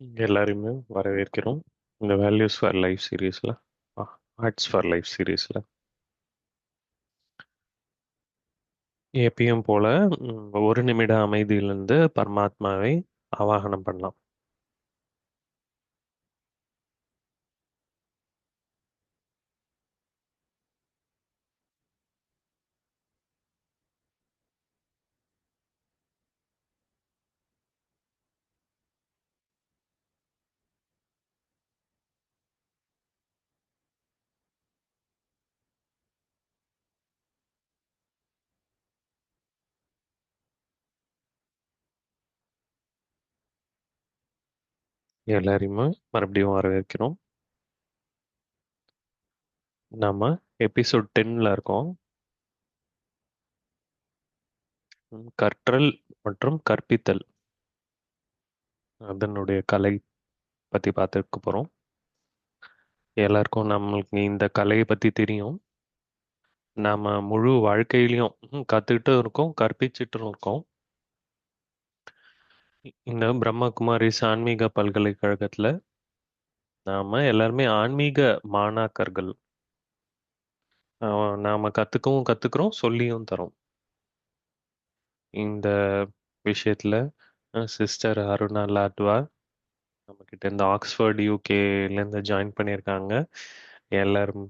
எல்லாரையுமே வரவேற்கிறோம் இந்த வேல்யூஸ் ஃபார் லைஃப் சீரீஸில், ஆர்ட்ஸ் ஃபார் லைஃப் சீரீஸில். எப்பயும் போல ஒரு நிமிட அமைதியிலிருந்து பரமாத்மாவை ஆவாகனம் பண்ணலாம். எல்லாரையுமே மறுபடியும் வரவேற்கிறோம். நாம எபிசோட் 10ல இருக்கோம். கற்றல் மற்றும் கற்பித்தல், அதனுடைய கலை பற்றி பார்த்துக்க போகிறோம். எல்லாருக்கும் நம்மளுக்கு இந்த கலையை பற்றி தெரியும். நாம முழு வாழ்க்கையிலையும் கற்றுக்கிட்டு இருக்கோம், கற்பிச்சிட்டு இருக்கோம். இந்த பிரம்மகுமாரிஸ் ஆன்மீக பல்கலைக்கழகத்துல நாம எல்லாருமே ஆன்மீக மாணாக்கர்கள். நாம கத்துக்கவும் கத்துக்கிறோம், சொல்லியும் தரோம். இந்த விஷயத்துல சிஸ்டர் அருணா லாட்வா நம்ம கிட்ட இந்த ஆக்ஸ்ஃபோர்ட் யூகேல இருந்து ஜாயின் பண்ணியிருக்காங்க. எல்லாரும்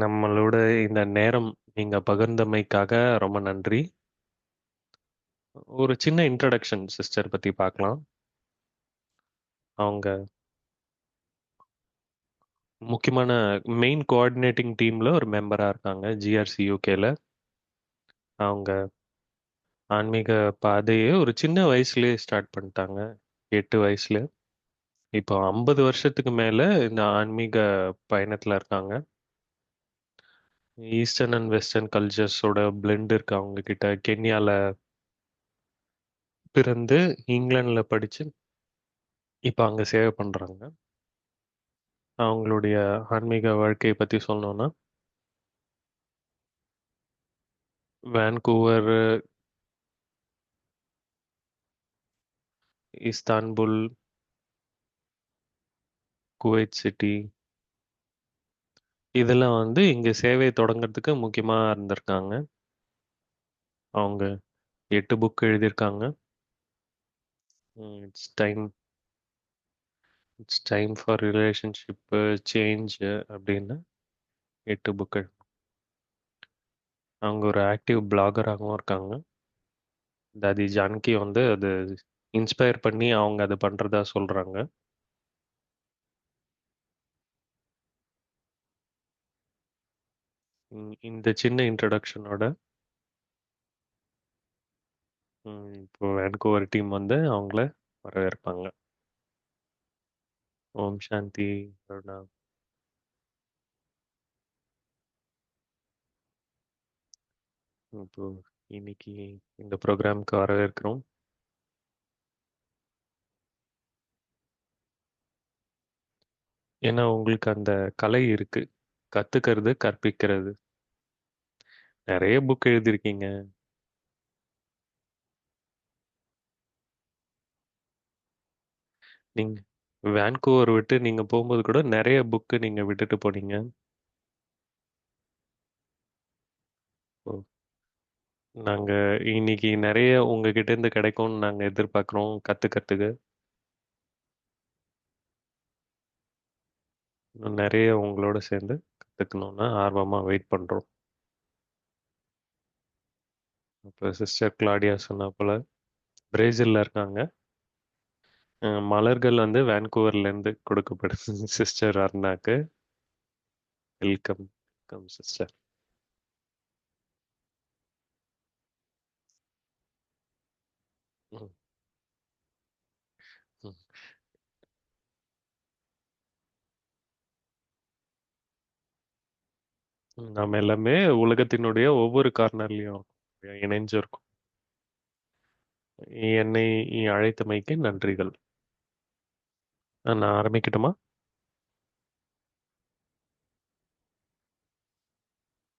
நம்மளோட இந்த நேரம் நீங்க பகிர்ந்தமைக்காக ரொம்ப நன்றி. ஒரு சின்ன இன்ட்ரடக்ஷன் சிஸ்டர் பத்தி பார்க்கலாம். அவங்க முக்கியமான மெயின் கோஆர்டினேட்டிங் டீம்ல ஒரு மெம்பரா இருக்காங்க ஜிஆர்சி யூகேல. அவங்க ஆன்மீக பாதையை ஒரு சின்ன வயசுலயே ஸ்டார்ட் பண்ணிட்டாங்க, 8 வயசுல. இப்போ 50 வருஷத்துக்கு மேல இந்த ஆன்மீக பயணத்துல இருக்காங்க. ஈஸ்டர்ன் அண்ட் வெஸ்டர்ன் கல்ச்சர்ஸோட பிளெண்ட் இருக்கு அவங்க கிட்ட. கென்யால பிறந்து இங்கிலாந்துல படிச்சு இப்போ அங்க சேவை பண்றாங்க. அவங்களுடைய ஆன்மீக வாழ்க்கையை பத்தி சொல்லணும்னா, வான்கூவர், இஸ்தான்புல், குவைத் சிட்டி, இதெல்லாம் இங்க சேவை தொடங்குறதுக்கு முக்கியமா இருந்திருக்காங்க. அவங்க 8 புக் எழுதியிருக்காங்க. It's time it's time for relationship change அப்படின்னு 8 புக்கு. அவங்க ஒரு ஆக்டிவ் பிளாகராகவும் இருக்காங்க. தாதி ஜானகி அது இன்ஸ்பயர் பண்ணி அவங்க அது பண்றதா சொல்றாங்க. இந்த சின்ன இன்ட்ரடக்ஷனோட இப்போ வேன்கூவர் டீம் அவங்கள வரவேற்பாங்க. ஓம் சாந்தி அருணா. இப்போ இன்னைக்கு இந்த ப்ரோக்ராமுக்கு வரவேற்கிறோம். ஏன்னா உங்களுக்கு அந்த கலை இருக்கு, கத்துக்கிறது, கற்பிக்கிறது. நிறைய புக் எழுதியிருக்கீங்க. நீங்க வேன்கூவர் விட்டு நீங்க போகும்போது கூட நிறைய புக்கு நீங்க விட்டுட்டு போனீங்க. ஓ, நாங்க இன்னைக்கு நிறைய உங்ககிட்ட இருந்து கிடைக்கும்னு நாங்க எதிர்பார்க்கிறோம் கத்துக்கிறதுக்கு. இன்னும் நிறைய உங்களோட சேர்ந்து கத்துக்கணும்னு ஆர்வமா வெயிட் பண்றோம். இப்போ சிஸ்டர் கிளாடியா சொன்ன போல பிரேசில்ல இருக்காங்க. மலர்கள் வேன்கூவர்ல இருந்து கொடுக்கப்படுது சிஸ்டர் அருணாக்கு. Welcome, welcome sister. நம்ம எல்லாமே உலகத்தினுடைய ஒவ்வொரு கார்னர்லயும் இணைஞ்சிருக்கும். என்னை அழைத்தமைக்கு நன்றிகள். நான் ஆரம்பிக்கட்டுமா?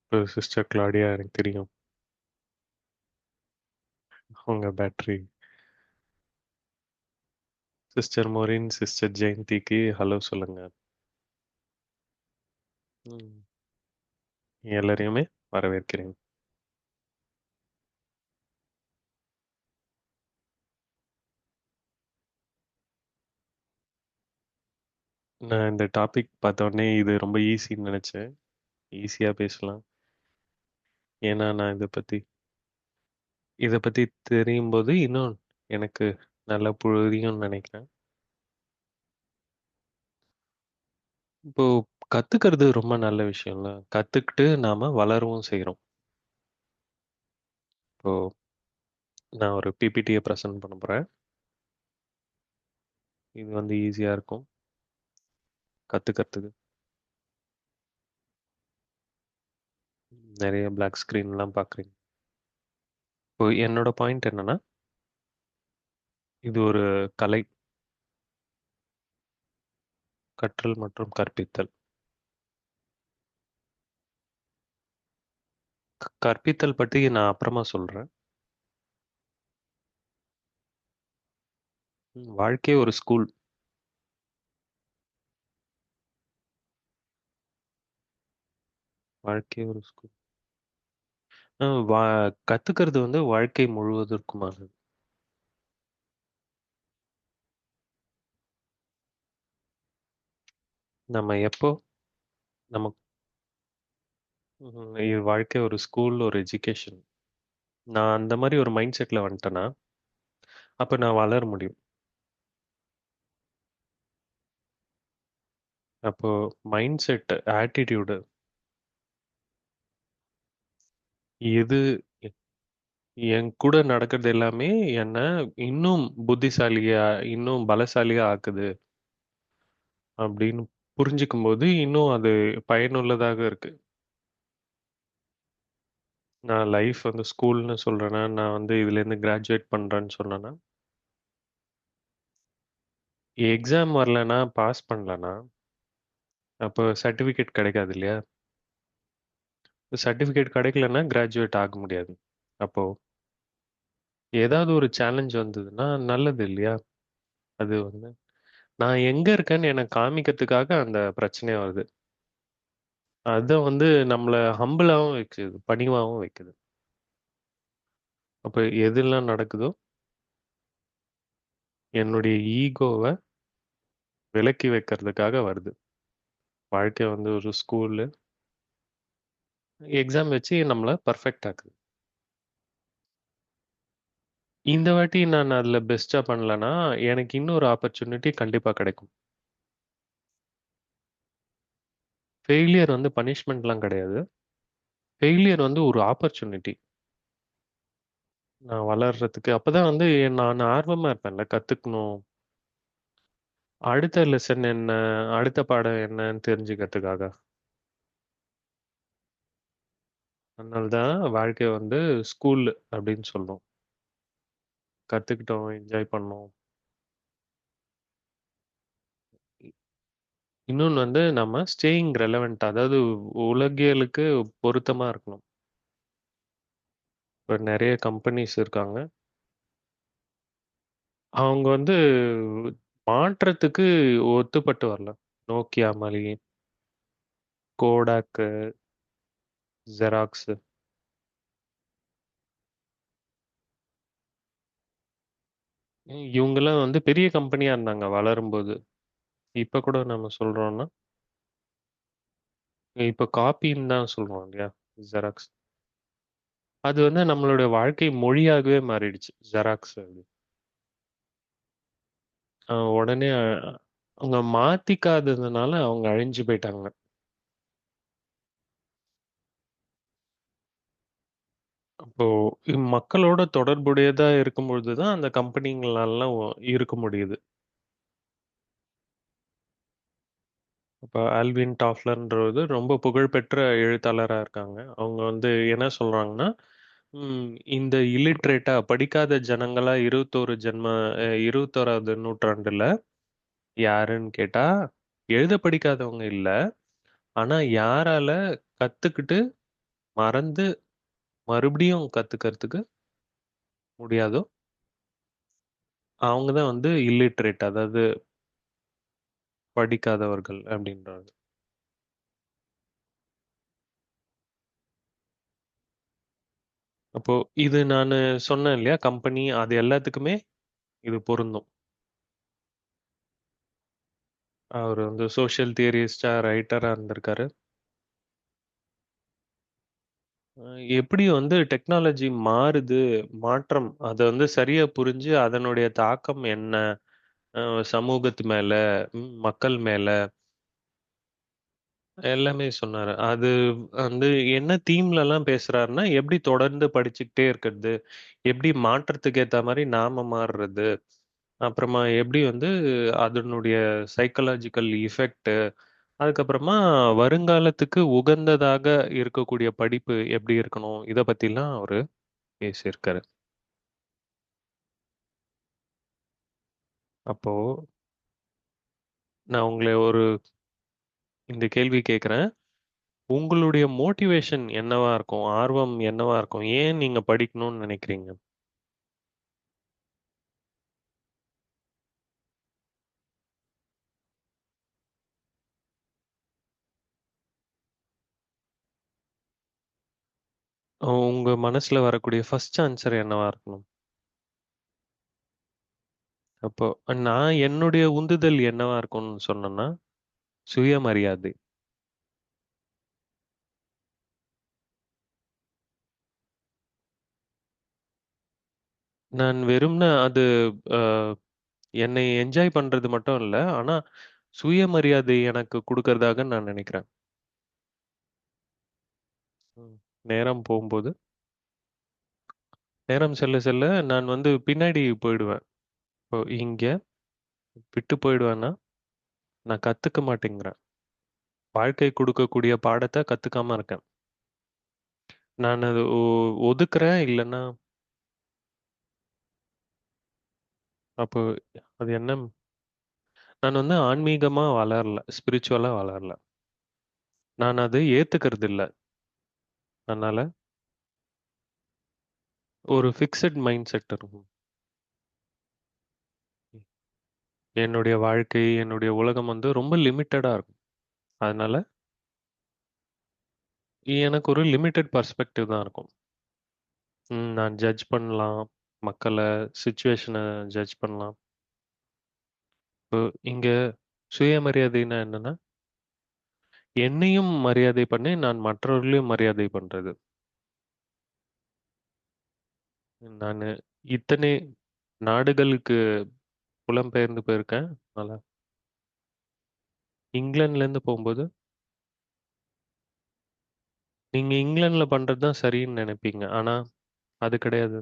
இப்போ சிஸ்டர் கிளாடியா எனக்கு தெரியும் உங்க பேட்டரி சிஸ்டர் மோரின், சிஸ்டர் ஜெயந்திக்கு ஹலோ சொல்லுங்க. ம். எல்லாரையுமே வரவேற்கிறேன். நான் இந்த டாபிக் பார்த்த உடனே இது ரொம்ப ஈஸின்னு நினைச்சேன். ஈஸியா பேசலாம். ஏன்னா நான் இதை பத்தி தெரியும் போது இன்னும் எனக்கு நல்லா புரியும்னு நினைக்கிறேன். இப்போ கத்துக்கிறது ரொம்ப நல்ல விஷயம்ல. கத்துக்கிட்டு நாம வளரவும் செய்றோம். இப்போ நான் ஒரு பிபிடியை ப்ரெசென்ட் பண்ண போறேன். இது வந்து ஈஸியா இருக்கும் கத்துக்கிறதுக்கு. நிறைய பிளாக் ஸ்கிரீன்லாம் பார்க்குறீங்க. இப்போ என்னோட பாயிண்ட் என்னன்னா, இது ஒரு கலை, கற்றல் மற்றும் கற்பித்தல். கற்பித்தல் பற்றி நான் அப்புறமா சொல்றேன். வாழ்க்கையே ஒரு ஸ்கூல். வாழ்க்கையே ஒரு ஸ்கூல். கத்துக்கிறது வந்து வாழ்க்கை முழுவதற்குமானது. நம்ம எப்போ நமக்கு இது வாழ்க்கை ஒரு ஸ்கூல், ஒரு எஜுகேஷன். நான் அந்த மாதிரி ஒரு மைண்ட் செட்ல வந்துட்டேன்னா, அப்ப நான் வளர முடியும். அப்போ மைண்ட் செட், ஆட்டிடியூடு, எது என் கூட நடக்கிறது எல்லாமே என்ன இன்னும் புத்திசாலியா, இன்னும் பலசாலியா ஆக்குது அப்படின்னு புரிஞ்சுக்கும் போது இன்னும் அது பயனுள்ளதாக இருக்கு. நான் லைஃப் வந்து ஸ்கூல்னு சொல்றேன்னா, நான் வந்து இதுலேருந்து கிராஜுவேட் பண்றேன்னு சொன்னேன்னா, எக்ஸாம் வரலன்னா, பாஸ் பண்ணலன்னா, அப்போ சர்டிஃபிகேட் கிடைக்காது இல்லையா? சர்டிஃபிகேட் கிடைக்கலன்னா கிராஜுவேட் ஆக முடியாது. அப்போ ஏதாவது ஒரு சேலஞ்ச் வந்ததுன்னா நல்லது இல்லையா? அது வந்து நான் எங்க இருக்கேன்னு எனக்கு காமிக்கிறதுக்காக அந்த பிரச்சனை வருது. அத வந்து நம்மள ஹம்பிளாவும் வைக்குது, பணிவாவும் வைக்குது. அப்ப எதெல்லாம் நடக்குதோ, என்னுடைய ஈகோவ விலக்கி வைக்கிறதுக்காக வருது. வாழ்க்கை வந்து ஒரு ஸ்கூலு. எக்ஸாம் வச்சு நம்மள பெர்ஃபெக்ட் ஆக்குது. இந்த வாட்டி நான் அதுல பெஸ்ட்டா பண்ணலன்னா, எனக்கு இன்னொரு ஆப்பர்ச்சுனிட்டி கண்டிப்பா கிடைக்கும். ஃபெயிலியர் வந்து பனிஷ்மென்ட்லாம் கிடையாது. ஃபெயிலியர் வந்து ஒரு ஆப்பர்ச்சுனிட்டி. நான் வளர்றதுக்கு. அப்பதான் வந்து நான் ஆர்வமா இருப்பேன்ல, கத்துக்கணும். அடுத்த லெசன் என்ன? அடுத்த பாடம் என்னன்னு தெரிஞ்சுக்கிறதுக்காக. அதனால தான் வாழ்க்கை வந்து ஸ்கூல் அப்படின்னு சொல்றோம். கத்துக்கிட்டோம், என்ஜாய் பண்ணோம். இன்னொன்னு வந்து நம்ம ஸ்டேயிங் ரெலவென்ட், அதாவது உலகியலுக்கு பொருத்தமா இருக்கணும். இப்ப நெறைய கம்பெனிஸ் இருக்காங்க. அவங்க வந்து மாற்றத்துக்கு ஒத்துப்பட்டு வரல. நோக்கியா மாரி, கோடாக்கு, ஜெராக்ஸ், இவங்கலாம் வந்து பெரிய கம்பெனியா இருந்தாங்க வளரும்போது. இப்ப கூட நம்ம சொல்றோம்னா, இப்ப காப்பின்னு தான் சொல்றோம் இல்லையா? ஜெராக்ஸ். அது வந்து நம்மளுடைய வாழ்க்கை மொழியாகவே மாறிடுச்சு. ஜெராக்ஸ் அது. உடனே அவங்க மாத்திக்காததுனால அவங்க அழிஞ்சு போயிட்டாங்க. அப்போ மக்களோட தொடர்புடையதா இருக்கும்பொழுது தான் அந்த கம்பெனிங்களாலாம் இருக்க முடியுது. இப்ப ஆல்வின் டாஃப்லர்ன்றது ரொம்ப புகழ்பெற்ற எழுத்தாளரா இருக்காங்க. அவங்க வந்து என்ன சொல்றாங்கன்னா, ம் இந்த இல்லிட்ரேட்டா படிக்காத ஜனங்களா 21வது நூற்றாண்டுல யாருன்னு கேட்டா, எழுத படிக்காதவங்க இல்ல. ஆனா யாரால கத்துக்கிட்டு, மறந்து மறுபடியும் கத்துக்கிறதுக்கு முடியாதோ, அவங்க தான் வந்து இல்லிட்ரேட், அதாவது படிக்காதவர்கள் அப்படின்றாங்க. அப்போ இது நானு சொன்னேன் இல்லையா? கம்பெனி அது எல்லாத்துக்குமே இது பொருந்தும். அவரு வந்து சோசியல் தியரிஸ்டா, ரைட்டரா இருந்திருக்காரு. எப்படி வந்து டெக்னாலஜி மாறுது, மாற்றம் அத வந்து சரியா புரிஞ்சு அதனுடைய தாக்கம் என்ன? சமூகத்து மேல, மக்கள் மேல எல்லாமே சொன்னாரு. அது வந்து என்ன தீம்லலாம் பேசுறாருன்னா, எப்படி தொடர்ந்து படிச்சுக்கிட்டே இருக்கிறது, எப்படி மாற்றத்துக்கு ஏத்த மாரி நாம மாறுறது, அப்புறமா எப்படி வந்து அதனுடைய சைக்காலஜிக்கல் எஃபெக்ட், அதுக்கப்புறமா வருங்காலத்துக்கு உகந்ததாக இருக்கக்கூடிய படிப்பு எப்படி இருக்கணும், இத பத்திலாம் அவரு பேசியிருக்காரு. அப்போ நான் உங்கள இந்த கேள்வி கேட்கிறேன். உங்களுடைய மோட்டிவேஷன் என்னவா இருக்கும்? ஆர்வம் என்னவா இருக்கும்? ஏன் நீங்க படிக்கணும்னு நினைக்கிறீங்க? உங்க மனசுல வரக்கூடிய ஃபர்ஸ்ட் ஆன்சர் என்னவா இருக்கணும்? அப்போ நான் என்னுடைய உந்துதல் என்னவா இருக்கும்னு சொன்னேன்னா, சுயமரியாதை. நான் வெறும்ன அது அ என்னை என்ஜாய் பண்றது மட்டும் இல்ல. ஆனா, சுயமரியாதை எனக்கு குடுக்கறதாக நான் நினைக்கிறேன். ம். நேரம் போம்போது, நேரம் செல்ல செல்ல நான் வந்து பின்னாடி போயிடுவேன். இப்போ இங்க விட்டு போயிடுவேன்னா, நான் கத்துக்க மாட்டேங்கிறேன். வாழ்க்கை குடுக்கக்கூடிய பாடத்த கத்துக்காம இருக்கேன். நான் அத ஒதுக்குறேன். இல்லன்னா, அப்போ அது என்ன? நான் வந்து ஆன்மீகமா வளரல. ஸ்பிரிச்சுவலா வளரல. நான் அதை ஏத்துக்கிறது இல்ல. அதனால ஒரு ஃபிக்ஸட் மைண்ட் செட் இருக்கும். என்னுடைய வாழ்க்கை, என்னுடைய உலகம் வந்து ரொம்ப லிமிட்டடா இருக்கும். அதனால எனக்கு ஒரு லிமிட்டட் பெர்ஸ்பெக்டிவ் தான் இருக்கும். நான் ஜட்ஜ் பண்ணலாம். மக்கள, சிச்சுவேஷன ஜட்ஜ் பண்ணலாம். இப்போ இங்க சுயமரியாதைன்னா என்னன்னா, என்னையும் மரியாதை பண்ணி, நான் மற்றவர்களையும் மரியாதை பண்றது. நானு இத்தனை நாடுகளுக்கு புலம்பெயர்ந்து போயிருக்கேன். அதனால இங்கிலாந்துலேருந்து போம்போது, நீங்க இங்கிலாந்துல பண்றது தான் சரின்னு நெனைப்பீங்க. ஆனா, அது கிடையாது.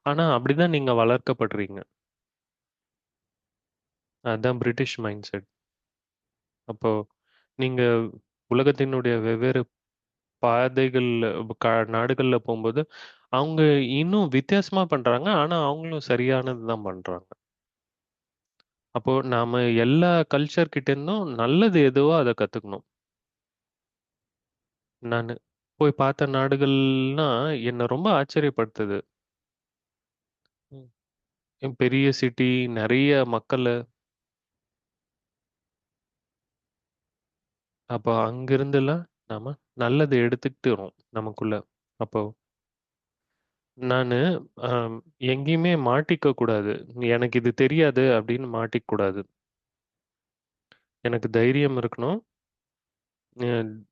ஆனா, அப்படிதான் நீங்க வளர்க்கப்படுறீங்க. அதான் பிரிட்டிஷ் மைண்ட் செட். அப்போ நீங்க உலகத்தினுடைய வெவ்வேறு பாதைகள் நாடுகள்ல போம்போது, அவங்க இன்னும் வித்தியாசமா பண்றாங்க. ஆனா, அவங்களும் சரியானது தான் பண்றாங்க. அப்போ நாம எல்லா கல்ச்சர் கிட்ட இருந்தும் நல்லது எதுவோ அத கத்துக்கணும். நானு போய் பார்த்த நாடுகள்லாம் என்ன ரொம்ப ஆச்சரியப்படுத்துது. பெரிய சிட்டி, நெறைய மக்களு. அப்போ அங்கிருந்துலாம் நாம நல்லத எடுத்துக்கிட்டுறோம் நமக்குள்ள. அப்போ நானு அம் எங்கேயுமே மாட்டிக்க கூடாது. எனக்கு இது தெரியாது அப்படின்னு மாட்டிக்க கூடாது. எனக்கு தைரியம் இருக்கணும். அ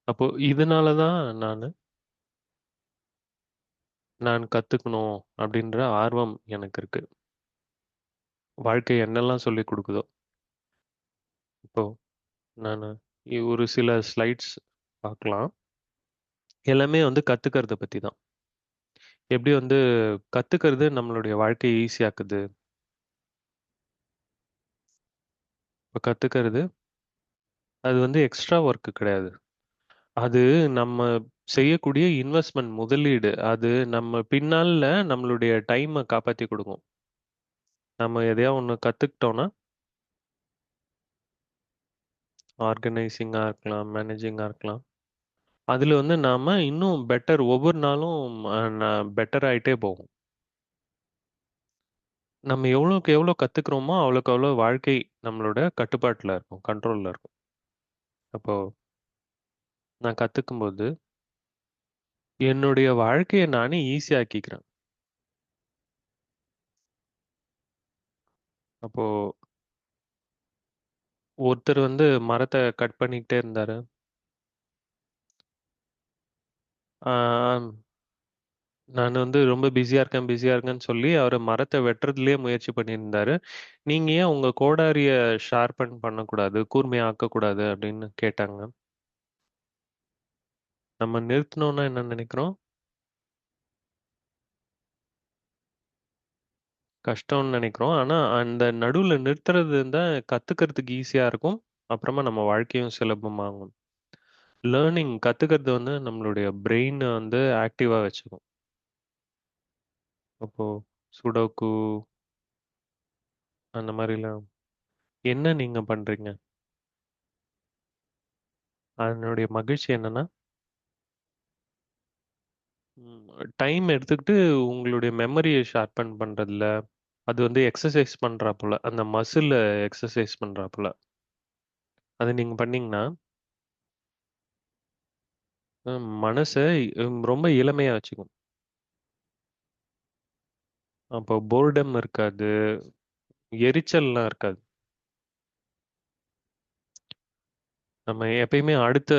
அப்போ இதனால தான் நான் கத்துக்கணும் அப்படின்ற ஆர்வம் எனக்கு இருக்கு. வாழ்க்கை என்னெல்லாம் சொல்லிக் குடுக்குதோ. இப்போ நானு ஒரு சில ஸ்லைட்ஸ் பார்க்கலாம். எல்லாமே வந்து கத்துக்கிறத பத்தி தான். எப்படி வந்து கத்துக்கிறது நம்மளுடைய வாழ்க்கைய ஈஸியாக்குது. இப்ப கத்துக்கிறது, அது வந்து எக்ஸ்ட்ரா ஒர்க் கிடையாது. அது நம்ம செய்யக்கூடிய இன்வெஸ்ட்மென்ட் முதலீடு. அது நம்ம பின்னால நம்மளுடைய டைம காப்பாத்தி குடுக்கும். நம்ம எதையா ஒண்ணு கத்துக்கிட்டோம்னா, ஆர்கனைசிங்கா இருக்கலாம், மேனேஜிங்கா இருக்கலாம். அதுல வந்து நாம இன்னும் பெட்டர் ஒவ்வொரு நாளும் பெட்டர் ஆயிட்டே போவோம். நம்ம எவ்வளோக்கு எவ்வளோ கத்துக்கிறோமோ, அவ்வளோக்கு அவ்வளோ வாழ்க்கை நம்மளோட கட்டுப்பாட்டுல இருக்கும். கண்ட்ரோல்ல இருக்கும். அப்போ நான் கத்துக்கும்போது, என்னுடைய வாழ்க்கைய நானே ஈஸியா ஆக்கிக்கிறேன். அப்போ ஒருத்தர் வந்து மரத்த கட் பண்ணிக்கிட்டே இருந்தாரு. ஆ நான் வந்து ரொம்ப பிஸியா இருக்கேன், பிஸியா இருக்கேன்னு சொல்லி அவரு மரத்த வெட்டுறதுலயே முயற்சி பண்ணியிருந்தாரு. "நீங்க ஏன் உங்க கோடாரிய ஷார்ப்பன் பண்ணக்கூடாது? கூர்மையா ஆக்கக்கூடாது?" அப்படின்னு கேட்டாங்க. நம்ம நிறுத்துனோம்னா என்ன நினைக்கிறோம்? கஷ்டம்னு நினைக்கிறோம். ஆனா, அந்த நடுவுல நிறுத்துறது தான் கத்துக்கிறதுக்கு ஈஸியா இருக்கும். அப்புறமா நம்ம வாழ்க்கையும் சுலபமாகும். லேர்னிங் கத்துக்கிறது வந்து நம்மளுடைய பிரெயின வந்து ஆக்டிவா வச்சுக்கும். அப்போ சுடோக்கு அந்த மாரிலாம் என்ன நீங்க பண்றீங்க? அதனுடைய மகிழ்ச்சி என்னன்னா, டைம் எடுத்துக்கிட்டு உங்களுடைய மெமரிய ஷார்ப்பன் பண்றதுல, அது வந்து எக்சர்சைஸ் பண்றாப்புல. அந்த மசில எக்சர்சைஸ் பண்றாப்புல. அத நீங்க பண்ணீங்கன்னா, மனச ரொம்ப இளமையா வச்சுக்கும். அப்போ போர்டம் இருக்காது. எரிச்சல்லாம் இருக்காது. நம்ம எப்பயுமே அடுத்த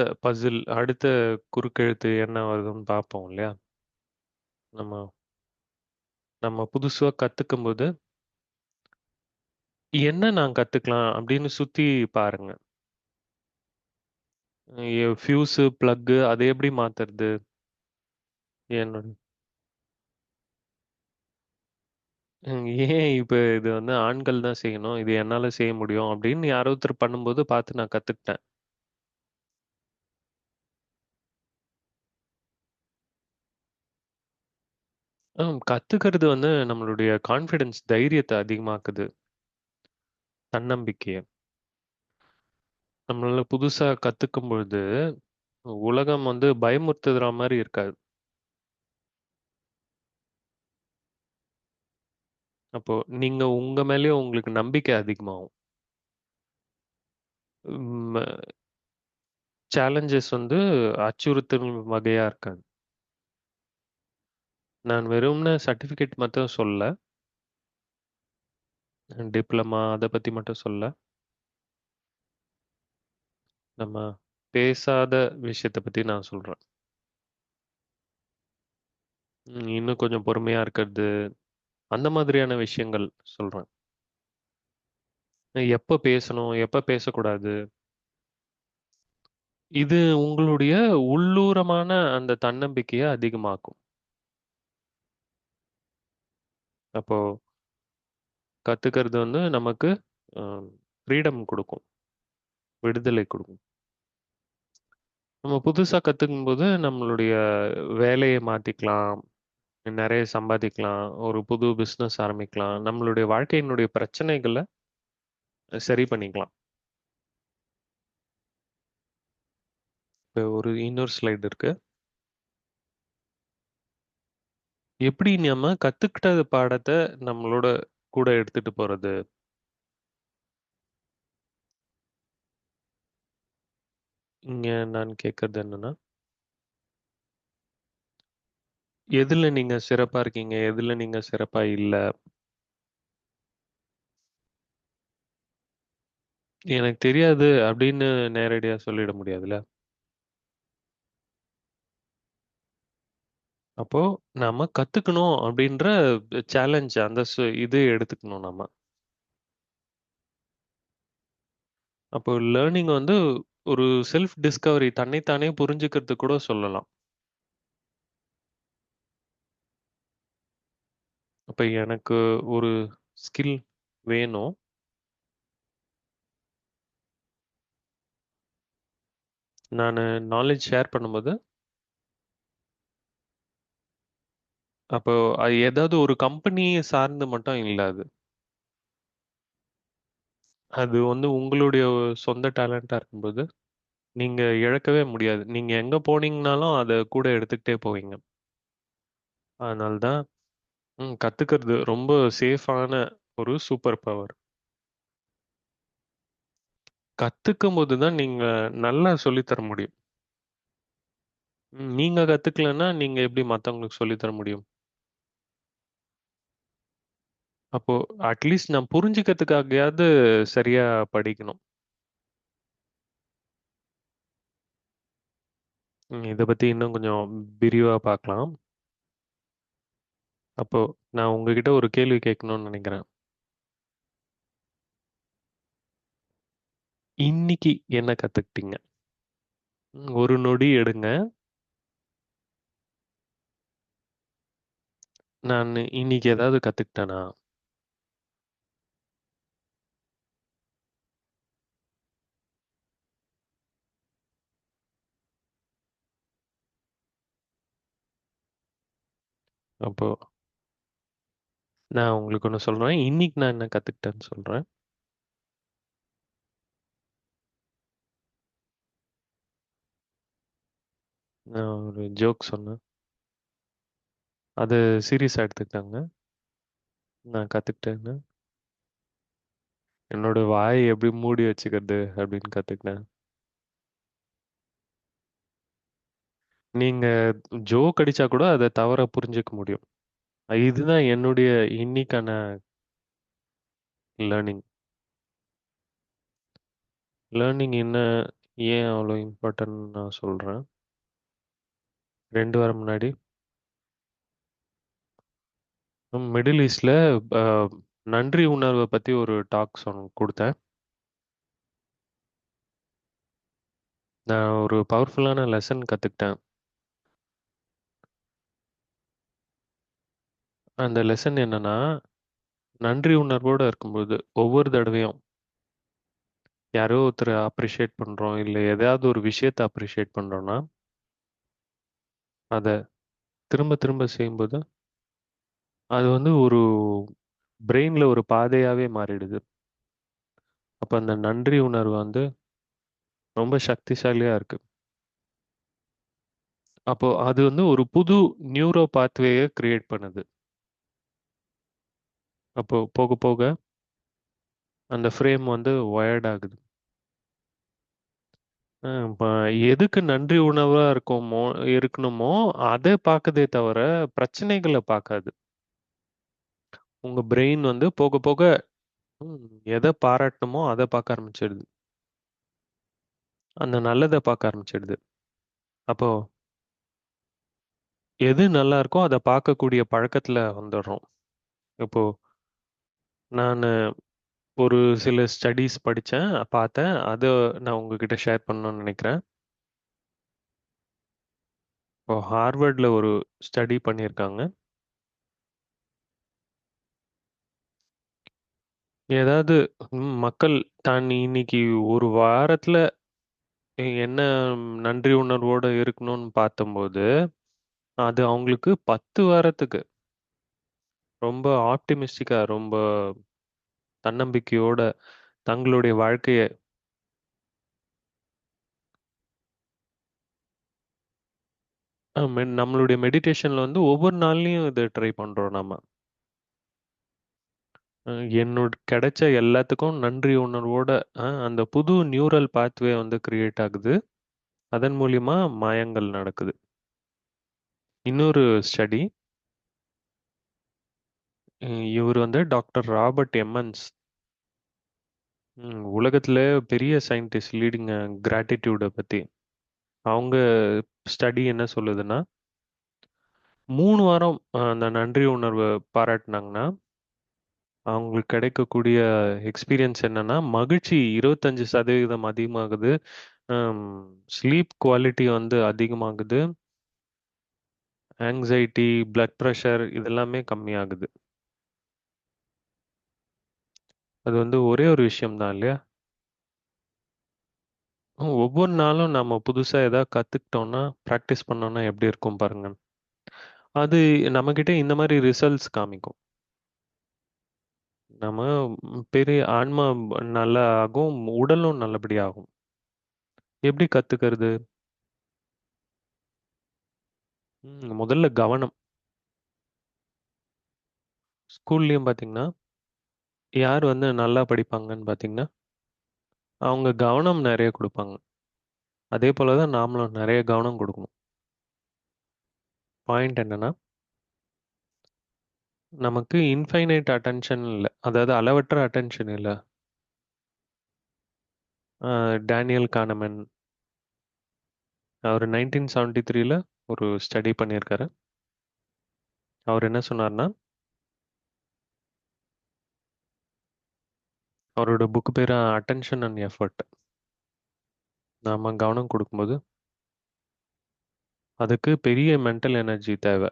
அடுத்த குறுக்கெழுத்து என்ன வருதுன்னு பார்ப்போம் இல்லையா? நம்ம நம்ம புதுசா கத்துக்கும்போது, என்ன நான் கத்துக்கலாம் அப்படின்னு சுத்தி பாருங்க. ஃபியூஸு, பிளக்கு அத எப்படி மாத்துறது? என்னோட ஏன் இப்ப இது வந்து ஆண்கள் தான் செய்யணும். இது என்னால செய்ய முடியும் அப்படின்னு யாரோ ஒருத்தர் பண்ணும்போது பார்த்து நான் கத்துக்கிட்டேன். கத்துக்கிறது வந்து நம்மளுடைய கான்ஃபிடன்ஸ் தைரியத்த அதிகமாக்குது. தன்னம்பிக்கைய. நம்மளால புதுசா கத்துக்கும் பொழுது, உலகம் வந்து பயமுறுத்துற மாரி இருக்காது. அப்போ நீங்க உங்க மேலயே உங்களுக்கு நம்பிக்கை அதிகமாகும். ம் சேலஞ்சஸ் வந்து அச்சுறுத்தல் வகையா இருக்காது. நான் வெறுமனே சர்டிஃபிகேட் மட்டும் சொல்லல. டிப்ளமா அத பத்தி மட்டும் சொல்லல. நம்ம பேசாத விஷயத்த பத்தி நான் சொல்றேன். இன்னும் கொஞ்சம் பொறுமையா இருக்கிறது. அந்த மாதிரியான விஷயங்கள் சொல்றேன். எப்ப பேசணும், எப்ப பேசக்கூடாது. இது உங்களுடைய உள்ளூரமான அந்த தன்னம்பிக்கைய அதிகமாக்கும். அப்போ கத்துக்கிறது வந்து நமக்கு அ ஃப்ரீடம் குடுக்கும். விடுதலை குடுக்கும். நம்ம புதுசா கத்துக்கும்போது நம்மளுடைய வேலைய மாத்திக்கலாம். நெறைய சம்பாதிக்கலாம். ஒரு புது பிசினஸ் ஆரம்பிக்கலாம். நம்மளுடைய வாழ்க்கையினுடைய பிரச்சனைகள சரி பண்ணிக்கலாம். இப்ப இன்னொரு ஸ்லைடு இருக்கு. எப்படி நம்ம கத்துக்கிட்ட பாடத்த நம்மளோட கூட எடுத்துட்டு போறது? இங்க நான் கேட்கறது என்னன்னா, எதுல நீங்க சிறப்பா இருக்கீங்க? எதுல நீங்க சிறப்பா இல்ல? எனக்கு தெரியாது அப்படின்னு நேரடியா சொல்லிட முடியாதுல்ல. அப்போ நாம கத்துக்கணும் அப்படின்ற சேலஞ்ச் அந்த இது எடுத்துக்கணும் நாம. அப்போ லேர்னிங் வந்து ஒரு செல்ஃப் டிஸ்கவரி தன்னைத்தானே புரிஞ்சுக்கிறது கூட சொல்லலாம். அப்ப எனக்கு ஒரு ஸ்கில் வேணும். நானு நாலேட்ஜ் ஷேர் பண்ணும்போது, அப்போ அது ஏதாவது ஒரு கம்பெனிய சார்ந்து மட்டும் இல்ல அது. அது வந்து உங்களுடைய சொந்த டேலண்டா இருக்கும்போது, நீங்க இழக்கவே முடியாது. நீங்க எங்க போனீங்கனாலும் அத கூட எடுத்துக்கிட்டே போவீங்க. அதனால தான் கத்துக்கிறது ரொம்ப சேஃபான ஒரு சூப்பர் பவர். கத்துக்கும்போது தான் நீங்க நல்லா சொல்லி தர முடியும். நீங்க கத்துக்கலன்னா, நீங்க எப்படி மத்தவங்களுக்கு சொல்லி தர முடியும்? அப்போ அட்லீஸ்ட் நான் புரிஞ்சுக்கிறதுக்காகயாவது சரியா படிக்கணும். இத பத்தி இன்னும் கொஞ்சம் விரிவா பார்க்கலாம். அப்போ நான் உங்ககிட்ட ஒரு கேள்வி கேட்கணும்னு நெனைக்கிறேன். இன்னைக்கு என்ன கத்துக்கிட்டீங்க? ஒரு நொடி எடுங்க. நானு இன்னைக்கு ஏதாவது கத்துக்கிட்டேனா? அப்போ நான் உங்களுக்கு ஒண்ணு சொல்றேன். இன்னைக்கு நான் என்ன கத்துக்கிட்டேன்னு சொல்றேன். நான் ஒரு ஜோக் சொன்னேன். அது சீரியஸா எடுத்துக்கிட்டாங்க. நான் கத்துக்கிட்டேன்னு. என்னோட வாய் எப்படி மூடி வச்சுக்கிறது அப்படின்னு கத்துக்கிட்டேன். நீங்க ஜோக் அடிச்சா கூட அத தவறா புரிஞ்சுக்க முடியும். இதுதான் என்னுடைய இன்னைக்கான லேர்னிங். லேர்னிங் என்ன ஏன் அவ்வளோ இம்பார்ட்டன்ட் நான் சொல்றேன். 2 வாரம் முன்னாடி மிடில் ஈஸ்ட்ல அ நன்றி உணர்வ பத்தி ஒரு டாக் குடுத்தேன். நான் ஒரு பவர்ஃபுல்லான லெசன் கத்துக்கிட்டேன். அந்த லெசன் என்னன்னா, நன்றி உணர்வோட இருக்கும்போது ஒவ்வொரு தடவையும் யாரோ ஒருத்தர அப்ரிஷியேட் பண்றோம், இல்ல எதையாவது ஒரு விஷயத்த அப்ரிஷியேட் பண்றோம்னா, அத திரும்ப திரும்ப செய்யும்போது, அது வந்து ஒரு பிரெயின்ல ஒரு பாதையாவே மாறிடுது. அப்ப அந்த நன்றி உணர்வு வந்து ரொம்ப சக்திசாலியா இருக்கு. அப்போ அது வந்து ஒரு புது நியூரோ பாத்வேய கிரியேட் பண்ணுது. அப்போ போக போக அந்த ஃப்ரேம் வந்து வயர்ட் ஆகுது. இப்ப எதுக்கு நன்றி உணர்வா இருக்கணுமோ, அத பாக்குதே தவிர பிரச்சனைகள பாக்காது. உங்க பிரெயின் வந்து போக போக ம் எத பாராட்டணுமோ அத பாக்க ஆரம்பிச்சிடுது. அந்த நல்லத பாக்க ஆரம்பிச்சிடுது. அப்போ எது நல்லா இருக்கோ அத பார்க்கக்கூடிய பழக்கத்துல வந்துடுறோம். இப்போ நானு ஒரு சில ஸ்டடீஸ் படிச்சேன், பார்த்தேன். அத நான் உங்ககிட்ட ஷேர் பண்ணணும்னு நெனைக்கிறேன். இப்போ ஹார்வர்ட்ல ஒரு ஸ்டடி பண்ணியிருக்காங்க. ஏதாவது மக்கள் தான் இன்னைக்கு ஒரு வாரத்துல என்ன நன்றி உணர்வோட இருக்கணும்னு பார்த்தம்போது, அது அவங்களுக்கு 10 வாரத்துக்கு ரொம்ப ஆப்டிமிஸ்டிக்கா, ரொம்ப தன்னம்பிக்கையோட தங்களுடைய வாழ்க்கைய நம்மளுடைய மெடிடேஷன்ல வந்து ஒவ்வொரு நாள்லயும் இத ட்ரை பண்றோம் நாம. என்னோட கிடைச்ச எல்லாத்துக்கும் நன்றி உணர்வோட அந்த புது நியூரல் பாத்வே வந்து கிரியேட் ஆகுது. அதன் மூலியமா மாயங்கள் நடக்குது. இன்னொரு ஸ்டடி, இவர் வந்து டாக்டர் ராபர்ட் எம்மன்ஸ். உலகத்திலே பெரிய சயின்டிஸ்ட் லீடிங் கிராட்டிட்யூட பத்தி. அவங்க ஸ்டடி என்ன சொல்லுதுன்னா, 3 வாரம் அந்த நன்றி உணர்வ பாராட்டுனாங்கன்னா, அவங்களுக்கு கிடைக்கக்கூடிய எக்ஸ்பீரியன்ஸ் என்னன்னா, மகிழ்ச்சி 25% அதிகமாகுது. அம் ஸ்லீப் குவாலிட்டி வந்து அதிகமாகுது. ஆங்ஸைட்டி, பிளட் பிரஷர் இதெல்லாமே கம்மியாகுது. அது வந்து ஒரே ஒரு விஷயம் தான் இல்லையா? ஒவ்வொரு நாளும் நம்ம புதுசா ஏதாவது கத்துக்கிட்டோம்னா, பிராக்டிஸ் பண்ணோம்னா எப்படி இருக்கும் பாருங்க. அது நம்மகிட்ட இந்த மாரி ரிசல்ட்ஸ் காமிக்கும். நம்ம பெரிய ஆன்மா நல்லா ஆகும், உடலும் நல்லபடியா ஆகும். எப்படி கத்துக்கிறது? முதல்ல கவனம். ஸ்கூல்லயும் பார்த்தீங்கன்னா, யார் வந்து நல்லா படிப்பாங்கன்னு பார்த்தீங்கன்னா, அவங்க கவனம் நெறைய குடுப்பாங்க. அதே போல தான் நாமளும் நெறைய கவனம் குடுக்கணும். பாயிண்ட் என்னன்னா, நமக்கு இன்ஃபைனைட் அட்டென்ஷன் இல்ல. அதாவது அளவற்ற அட்டென்ஷன் இல்ல. டேனியல் கானமன் அவரு 1973ல ஒரு ஸ்டடி பண்ணியிருக்காரு. அவர் என்ன சொன்னார்ன்னா, அவரோட புக் பேரு அட்டென்ஷன் அண்ட் எஃபர்ட். நாம கவனம் குடுக்கும்போது, அதுக்கு பெரிய மென்டல் எனர்ஜி தேவை.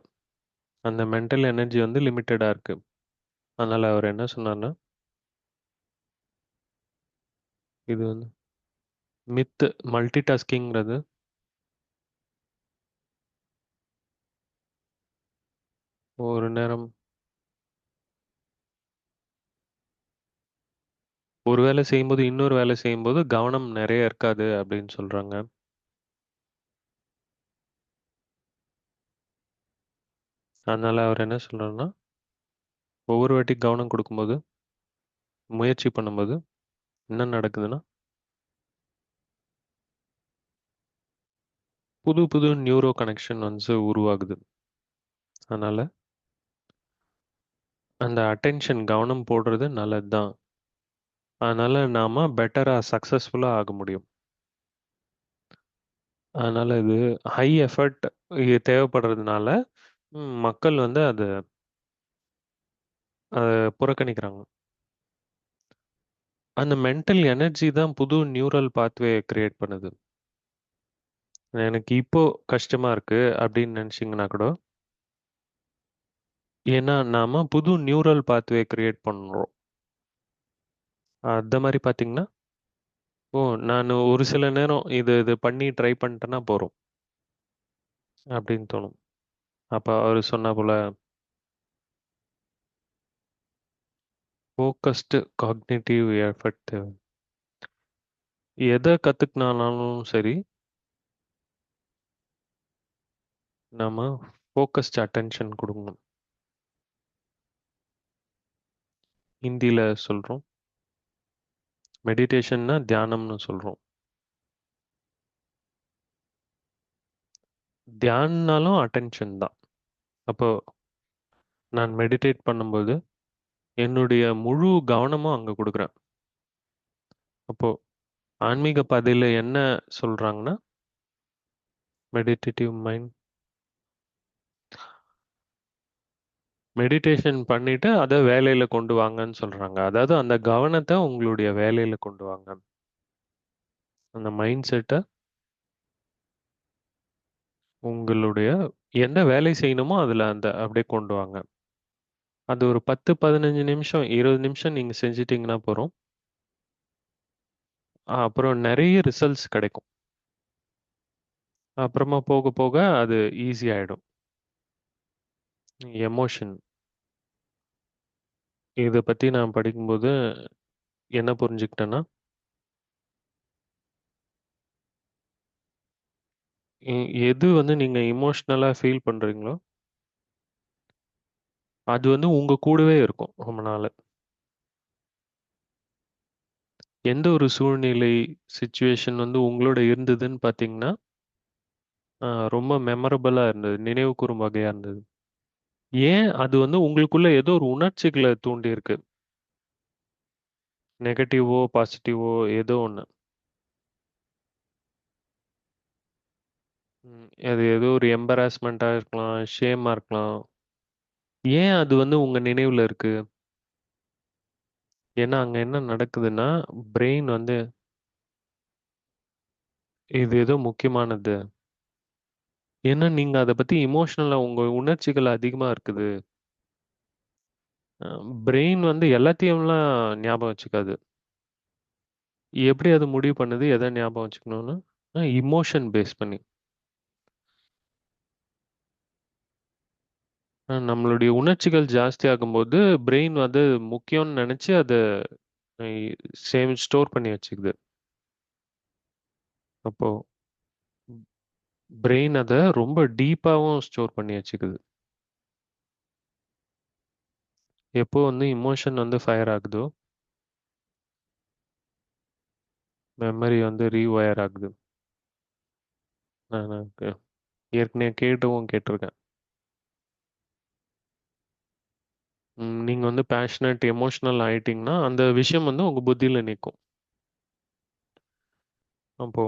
அந்த மென்டல் எனர்ஜி வந்து லிமிட்டடா இருக்கு. அதனால அவர் என்ன சொன்னார்ன்னா, இது வந்து மித் மல்டி டாஸ்கிங்கிறது ஒரு நேரம் ஒரு வேலை செய்யும்போது, இன்னொரு வேலை செய்யும்போது கவனம் நெறைய இருக்காது அப்படின்னு சொல்றாங்க. அதனால அவர் என்ன சொல்றாருன்னா, ஒவ்வொரு வாட்டி கவனம் குடுக்கும்போது, முயற்சி பண்ணும்போது என்ன நடக்குதுன்னா, புது புது நியூரோ கனெக்ஷன் வந்து உருவாகுது. அதனால அந்த அட்டென்ஷன் கவனம் போடுறது நல்லது தான். அதனால நாம பெட்டரா சக்சஸ்ஃபுல்லா ஆக முடியும். அதனால இது ஹை எஃபர்ட் தேவைப்படுறதுனால மக்கள் வந்து அத புறக்கணிக்கிறாங்க. அந்த மென்டல் எனர்ஜி தான் புது நியூரல் பாத்வே கிரியேட் பண்ணுது. எனக்கு இப்போ கஷ்டமா இருக்கு அப்படின்னு நினைச்சீங்கன்னா கூட, ஏன்னா நாம புது நியூரல் பாத்வே கிரியேட் பண்றோம். அந்த மாதிரி பார்த்தீங்கன்னா, ஓ நான் ஒரு சில நேரம் இது இது பண்ணி ட்ரை பண்ணிட்டேன்னா போறோம் அப்படின்னு தோணும். அப்ப அவரு சொன்னா போல ஃபோக்கஸ்டு காக்னிட்டிவ் எஃபெக்ட் எதை கத்துக்கினாலும் சரி, நாம ஃபோக்கஸ்டு அட்டென்ஷன் கொடுக்கணும். ஹிந்தியில சொல்றோம். மெடிடேஷன்னா தியானம்னு சொல்றோம். தியான்னாலும் அட்டென்ஷன் தான். அப்போ நான் மெடிடேட் பண்ணும்போது என்னுடைய முழு கவனமும் அங்க கொடுக்குறேன். அப்போ ஆன்மீக பாதையில என்ன சொல்றாங்கன்னா, மெடிடேட்டிவ் மைண்ட் மெடிடேஷன் பண்ணிட்டு அத வேலையில கொண்டு வாங்கன்னு சொல்றாங்க. அதாவது அந்த கவனத்த உங்களுடைய வேலையில கொண்டு வாங்க. அந்த மைண்ட் செட்ட உங்களுடைய என்ன வேலை செய்யணுமோ அதுல அந்த அப்படியே கொண்டு வாங்க. அது ஒரு 10, 15 நிமிஷம், 20 நிமிஷம் நீங்க செஞ்சுட்டீங்கன்னா போதும். அப்புறம் நெறைய ரிசல்ட்ஸ் கிடைக்கும். அப்புறமா போக போக அது ஈஸி ஆயிடும். எமோஷன் இத பத்தி நான் படிக்கும்போது என்ன புரிஞ்சுக்கிட்டேன்னா, எ எது வந்து நீங்க எமோஷனலா ஃபீல் பண்றீங்களோ, அது வந்து உங்க கூடவே இருக்கும் ரொம்ப நாளு. எந்த ஒரு சூழ்நிலை, சிச்சுவேஷன் வந்து உங்களோட இருந்ததுன்னு பார்த்தீங்கன்னா, ரொம்ப மெமரபிளா இருந்தது. நினைவு கூரும் வகையா இருந்தது. ஏன் அது வந்து உங்களுக்குள்ள ஏதோ ஒரு உணர்ச்சிகள தூண்டியிருக்கு. நெகட்டிவோ, பாசிட்டிவோ ஏதோ ஒண்ணு. அது ஏதோ ஒரு எம்பராஸ்மென்ட்டா இருக்கலாம், ஷேமா இருக்கலாம். ஏன் அது வந்து உங்க நினைவுல இருக்கு? ஏன்னா, அங்க என்ன நடக்குதுன்னா, பிரெயின் வந்து இது ஏதோ முக்கியமானது. ஏன்னா, நீங்க அத பத்தி எமோஷனலா உங்க உணர்ச்சிகள் அதிகமா இருக்குது. அ பிரெயின் வந்து எல்லாத்தையும்லாம் ஞாபகம் வச்சுக்காது. எப்படி அது முடிவு பண்ணுது? எத ஞாபகம் வச்சுக்கணும்னு? எமோஷன் பேஸ் பண்ணி. நம்மளுடைய உணர்ச்சிகள் ஜாஸ்தியாகும்போது, பிரெயின் வந்து முக்கியம்னு நெனச்சு அத இ ஸ்டோர் பண்ணி வச்சுக்குது. அப்போ பிரெயின் அத ரொம்ப டீப்பாவும் ஸ்டோர் பண்ணி வச்சுக்குது. எப்போ வந்து எமோஷன் வந்து ஃபயர் ஆகுதோ, மெமரி வந்து ரீவயர் ஆகுது. நான் ஏற்கனவே கேட்டவும் கேட்டிருக்கேன். நீங்க வந்து பேஷனேட், எமோஷனல் ஆயிட்டீங்கன்னா, அந்த விஷயம் வந்து உங்க புத்தியில நிக்கும். அப்போ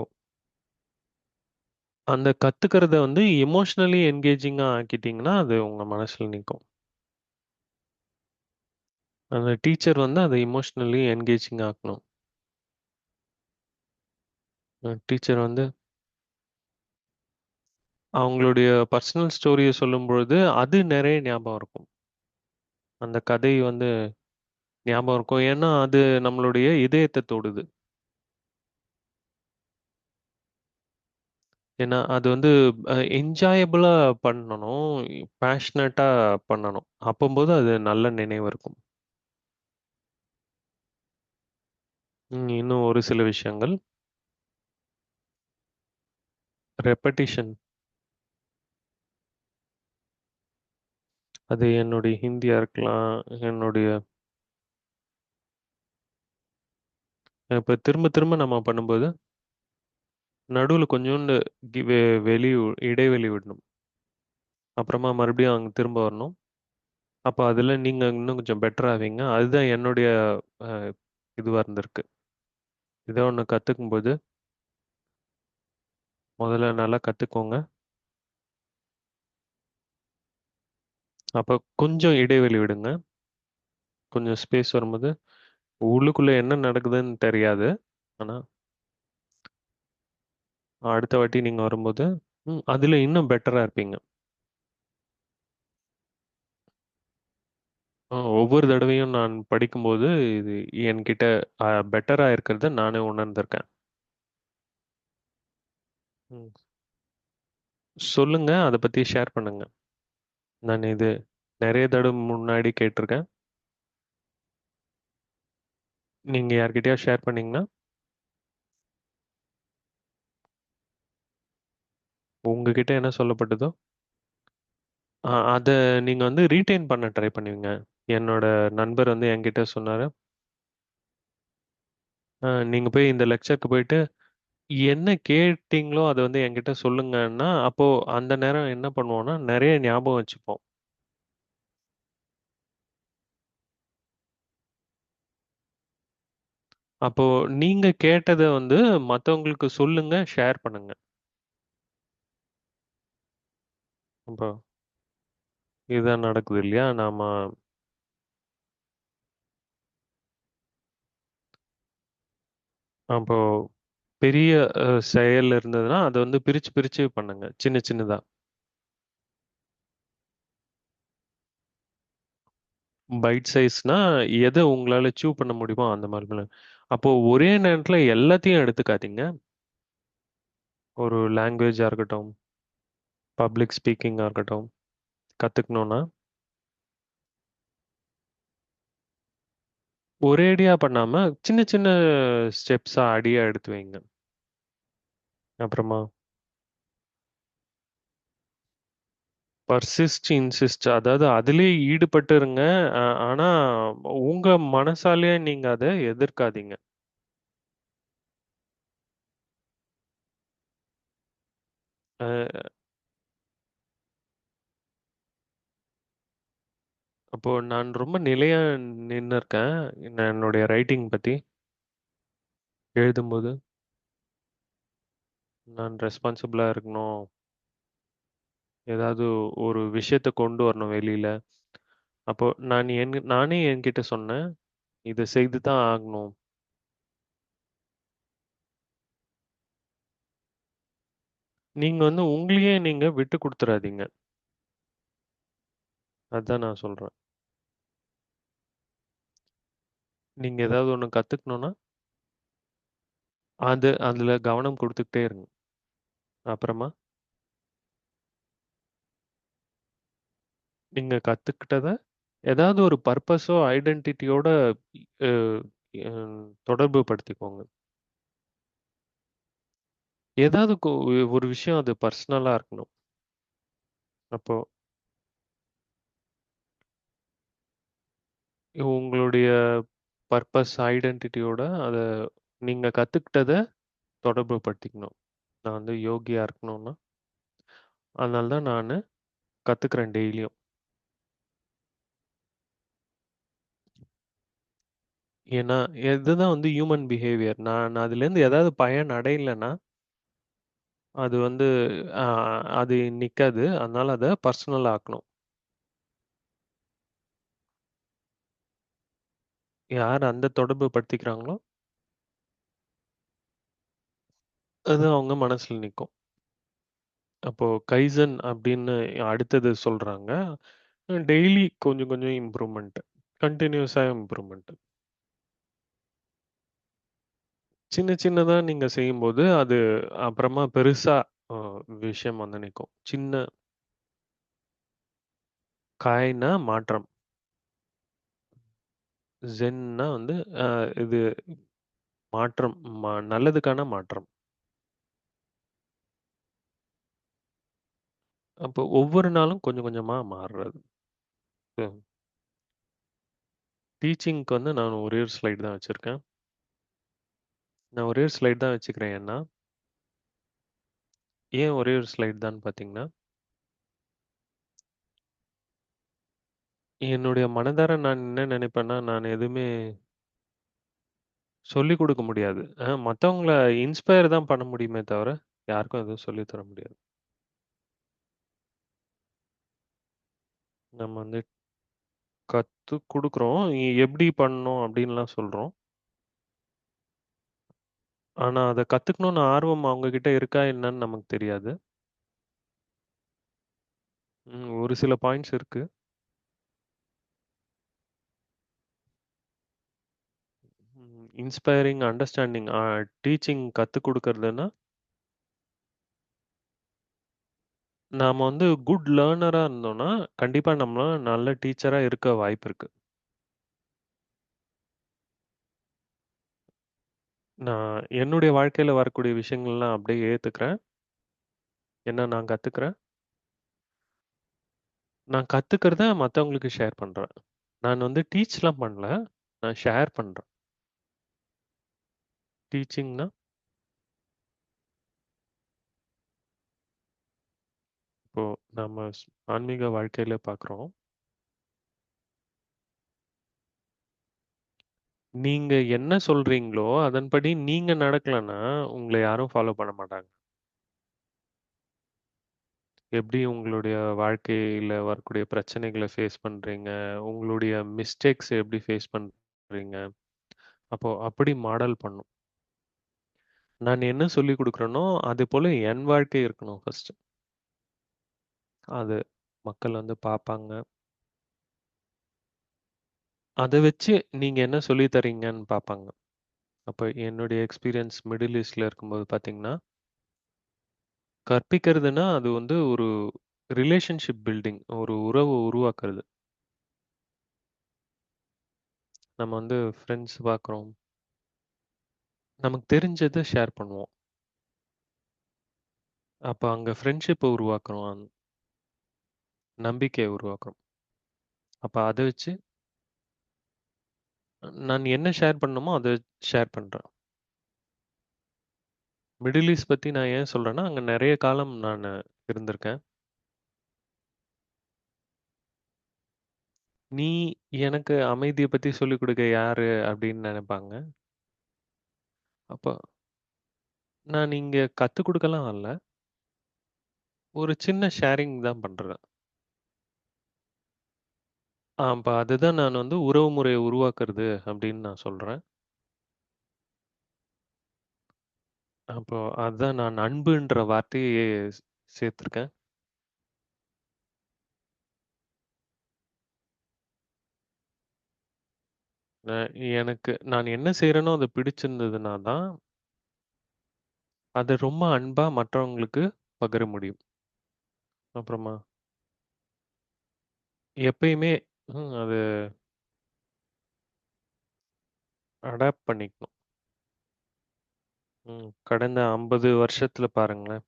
அந்த கத்துக்கிறத வந்து எமோஷனலி என்கேஜிங்கா ஆக்கிட்டீங்கன்னா, அது உங்க மனசுல நிக்கும். அந்த டீச்சர் வந்து அத எமோஷனலி என்கேஜிங் ஆக்கணும். டீச்சர் வந்து அவங்களுடைய பர்சனல் ஸ்டோரிய சொல்லும்பொழுது, அது நெறைய ஞாபகம் இருக்கும். அந்த கதை வந்து ஞாபகம் இருக்கும். ஏன்னா, அது நம்மளுடைய இதயத்த தொடுது. ஏன்னா, அது வந்து என்ஜாயபிளா பண்ணணும். பேஷனட்டா பண்ணணும். அப்பம்போது அது நல்ல நினைவு இருக்கும். இன்னும் ஒரு சில விஷயங்கள். ரெப்படிஷன். அது என்னுடைய ஹிந்தியா இருக்கலாம். என்னுடைய இப்ப திரும்ப திரும்ப நம்ம பண்ணும்போது, நடுவுல கொஞ்சோண்டு கி வெ வெளி இடைவெளி விடணும். அப்புறமா மறுபடியும் அங்க திரும்ப வரணும். அப்ப அதுல நீங்க இன்னும் கொஞ்சம் பெட்டர் ஆவீங்க. அதுதான் என்னுடைய அ இதுவா இருந்திருக்கு. ஏதோ ஒண்ணு கத்துக்கும்போது, முதல்ல நல்லா கத்துக்கோங்க. அப்ப கொஞ்சம் இடைவெளி விடுங்க. கொஞ்சம் ஸ்பேஸ் வரும்போது, உள்ளுக்குள்ள என்ன நடக்குதுன்னு தெரியாது. ஆனா, அடுத்த வாட்டி நீங்க வரும்போது, அதுல இன்னும் பெட்டரா இருப்பீங்க. ஒவ்வொரு தடவையும் நான் படிக்கும்போது, இது என்கிட்ட பெட்டரா இருக்கிறத நானே உணர்ந்திருக்கேன். ம். சொல்லுங்க. அத பத்தி ஷேர் பண்ணுங்க. நான் இது நெறைய தடவ முன்னாடி கேட்டுருக்கேன். நீங்க யார்கிட்டயாவது ஷேர் பண்ணீங்கன்னா, உங்ககிட்ட என்ன சொல்லப்பட்டதோ, அத நீங்க வந்து ரீட்டெயின் பண்ண ட்ரை பண்ணுவீங்க. என்னோட நண்பர் வந்து என்கிட்ட சொன்னாரு, நீங்க போய் இந்த லெக்சருக்கு போயிட்டு, என்ன கேட்டீங்களோ அத வந்து என்கிட்ட சொல்லுங்கன்னா, அப்போ அந்த நேரம் என்ன பண்ணுவோம்னா, நெறைய ஞாபகம் வச்சுப்போம். அப்போ நீங்க கேட்டத வந்து மத்தவங்களுக்கு சொல்லுங்க, ஷேர் பண்ணுங்க. அப்போ இதுதான் நடக்குது இல்லையா? நாம அப்போ பெரிய செயல் இருந்ததுன்னா, அத வந்து பிரிச்சு பிரிச்சு பண்ணுங்க. சின்ன சின்னதா. பைட் சைஸ்னா எத உங்களால சூ பண்ண முடியுமோ அந்த மாரி பண்ணுங்க. அப்போ ஒரே நேரத்துல எல்லாத்தையும் எடுத்துக்காதீங்க. ஒரு லாங்குவேஜா இருக்கட்டும், பப்ளிக் ஸ்பீக்கிங்கா இருக்கட்டும், கத்துக்கணும்னா, ஒரேடியா பண்ணாம சின்ன சின்ன ஸ்டெப்ஸா அடியா எடுத்து வைங்க. அப்புறமா பர்சிஸ்ட், இன்சிஸ்ட் அதாவது அதிலேயே ஈடுபட்டு இருங்க. ஆனா உங்க மனசாலயே நீங்க அத எதிர்க்காதீங்க. அ அப்போ நான் ரொம்ப நிலையா நின்னுருக்கேன். நான் என்னுடைய ரைட்டிங் பத்தி எழுதும்போது, நான் ரெஸ்பான்சிபிளா இருக்கணும். ஏதாவது ஒரு விஷயத்த கொண்டு வரணும் வெளியில. அப்போ நானே என்கிட்ட சொன்னேன். இத செய்து தான் ஆகணும். நீங்க வந்து உங்களையே நீங்க விட்டு குடுத்துறாதீங்க. அதான் நான் சொல்றேன். நீங்க ஏதாவது ஒண்ணு கத்துக்கணும்னா, அதுல கவனம் குடுத்துக்கிட்டே இருங்க. அப்புறமா நீங்க கத்துக்கிட்டத ஏதாவது ஒரு பர்ப்பஸோ, ஐடென்டிட்டியோட அ அ தொடர்பு படுத்திக்கோங்க. ஏதாவது ஒரு விஷயம் அது பர்சனலா இருக்கணும். அப்போ உங்களுடைய பர்ப்பஸ், ஐடென்டிட்டியோட அத நீங்க கத்துக்கிட்டத தொடர்பு படுத்திக்கணும். நான் வந்து யோகியா இருக்கணும்னா, அதனால தான் நானு கத்துக்கிறேன் டெய்லியும். ஏன்னா, இதுதான் வந்து ஹியூமன் பிஹேவியர். நான் அதுலேருந்து ஏதாவது பயன் அடையலன்னா, அது வந்து அ அது நிக்காது. அதனால அத பர்சனலா ஆக்கணும். யார் அந்த தொடர்பு படுத்திக்கிறாங்களோ, அது அவங்க மனசுல நிக்கும். அப்போ கைசன் அப்படின்னு அடுத்தது சொல்றாங்க. டெய்லி கொஞ்சம் கொஞ்சம் இம்ப்ரூவ்மெண்ட். கன்டினியூஸா இம்ப்ரூவ்மெண்ட். சின்ன சின்னதா நீங்க செய்யும்போது, அது அப்புறமா பெருசா அ விஷயம் வந்து நிக்கும். சின்ன காய்னா மாற்றம். ஜென்னா வந்து அ இது மாற்றம். நல்லதுக்கான மாற்றம். அப்போ ஒவ்வொரு நாளும் கொஞ்சம் கொஞ்சமா மாறுறது. ம். டீச்சிங்க்கு வந்து நான் ஒரே ஒரு ஸ்லைடு தான் வச்சிருக்கேன். நான் ஒரே ஒரு ஸ்லைடு தான் வச்சுக்கிறேன். ஏன் ஒரே ஒரு ஸ்லைடு தான்னு பார்த்தீங்கன்னா, என்னுடைய மனதார நான் என்ன நினைப்பேன்னா, நான் எதுவுமே சொல்லிக் குடுக்க முடியாது. மத்தவங்கள இன்ஸ்பயர் தான் பண்ண முடியுமே தவிர, யாருக்கும் எதுவும் சொல்லி தர முடியாது. நம்ம வந்து கத்துக் குடுக்குறோம். எப்படி பண்ணணும் அப்படின்லாம் சொல்றோம். ஆனா, அத கத்துக்கணும்னு ஆர்வம் அவங்க கிட்ட இருக்கா என்னன்னு நமக்கு தெரியாது. ஒரு சில பாயிண்ட்ஸ் இருக்கு. இன்ஸ்பைரிங் அண்டர்ஸ்டாண்டிங் டீச்சிங் கத்துக் குடுக்கறதுன்னா, நாம வந்து குட் லேர்னரா இருந்தோம்னா, கண்டிப்பா நம்ம நல்ல டீச்சரா இருக்க வாய்ப்பு இருக்கு. நான் என்னுடைய வாழ்க்கையில வரக்கூடிய விஷயங்கள்லாம் அப்படியே ஏத்துக்கிறேன். என்ன நான் கத்துக்கிறேன். நான் கத்துக்கிறத மத்தவங்களுக்கு ஷேர் பண்றேன். நான் வந்து டீச்லாம் பண்ணல. நான் ஷேர் பண்றேன். டீச்சிங்னா, இப்போ நம்ம ஆன்மீக வாழ்க்கையில பார்க்குறோம். நீங்க என்ன சொல்றீங்களோ, அதன்படி நீங்க நடக்கலன்னா, உங்கள யாரும் ஃபாலோ பண்ண மாட்டாங்க. எப்படி உங்களுடைய வாழ்க்கையில வரக்கூடிய பிரச்சனைகள ஃபேஸ் பண்றீங்க? உங்களுடைய மிஸ்டேக்ஸ் எப்படி ஃபேஸ் பண்றீங்க? அப்போ அப்படி மாடல் பண்ணும். நான் என்ன சொல்லிக் குடுக்குறேனோ, அதுபோல என் வாழ்க்கை இருக்கணும் ஃபர்ஸ்ட்டு. அது மக்கள் வந்து பார்ப்பாங்க. அத வச்சு நீங்க என்ன சொல்லி தர்றீங்கன்னு பார்ப்பாங்க. அப்ப என்னுடைய எக்ஸ்பீரியன்ஸ் மிடில் ஈஸ்ட்ல இருக்கும்போது பார்த்தீங்கன்னா, கற்பிக்கிறதுன்னா அது வந்து ஒரு ரிலேஷன்ஷிப் பில்டிங். ஒரு உறவு உருவாக்குறது. நம்ம வந்து ஃப்ரெண்ட்ஸ் பார்க்குறோம். நமக்கு தெரிஞ்சத ஷேர் பண்ணுவோம். அப்ப அங்க ஃப்ரெண்ட்ஷிப்ப உருவாக்குறோம். நம்பிக்கைய உருவாக்குறோம். அப்ப அத வச்சு நான் என்ன ஷேர் பண்ணணுமோ அத ஷேர் பண்றேன். மிடில் ஈஸ்ட் பத்தி நான் ஏன் சொல்றேன்னா, அங்க நெறைய காலம் நானு இருந்திருக்கேன். "நீ எனக்கு அமைதிய பத்தி சொல்லிக் குடுக்க யாரு?" அப்படின்னு நெனைப்பாங்க. அப்ப நான் இங்க கத்துக் குடுக்கலாம் வரல. ஒரு சின்ன ஷேரிங் தான் பண்றேன். அப்ப அதுதான் நான் வந்து உறவு முறைய உருவாக்குறது அப்படின்னு நான் சொல்றேன். அப்போ அதான் நான் அன்புன்ற வார்த்தையே சேர்த்துருக்கேன். அ எனக்கு நான் என்ன செய்றேனோ அது பிடிச்சிருந்ததுனா தான், அத ரொம்ப அன்பா மற்றவங்களுக்கு பகிர முடியும். அப்புறமா எப்பயுமே அது அடாப்ட் பண்ணிக்கணும். கடந்த 50 வருஷத்துல பாருங்களேன்.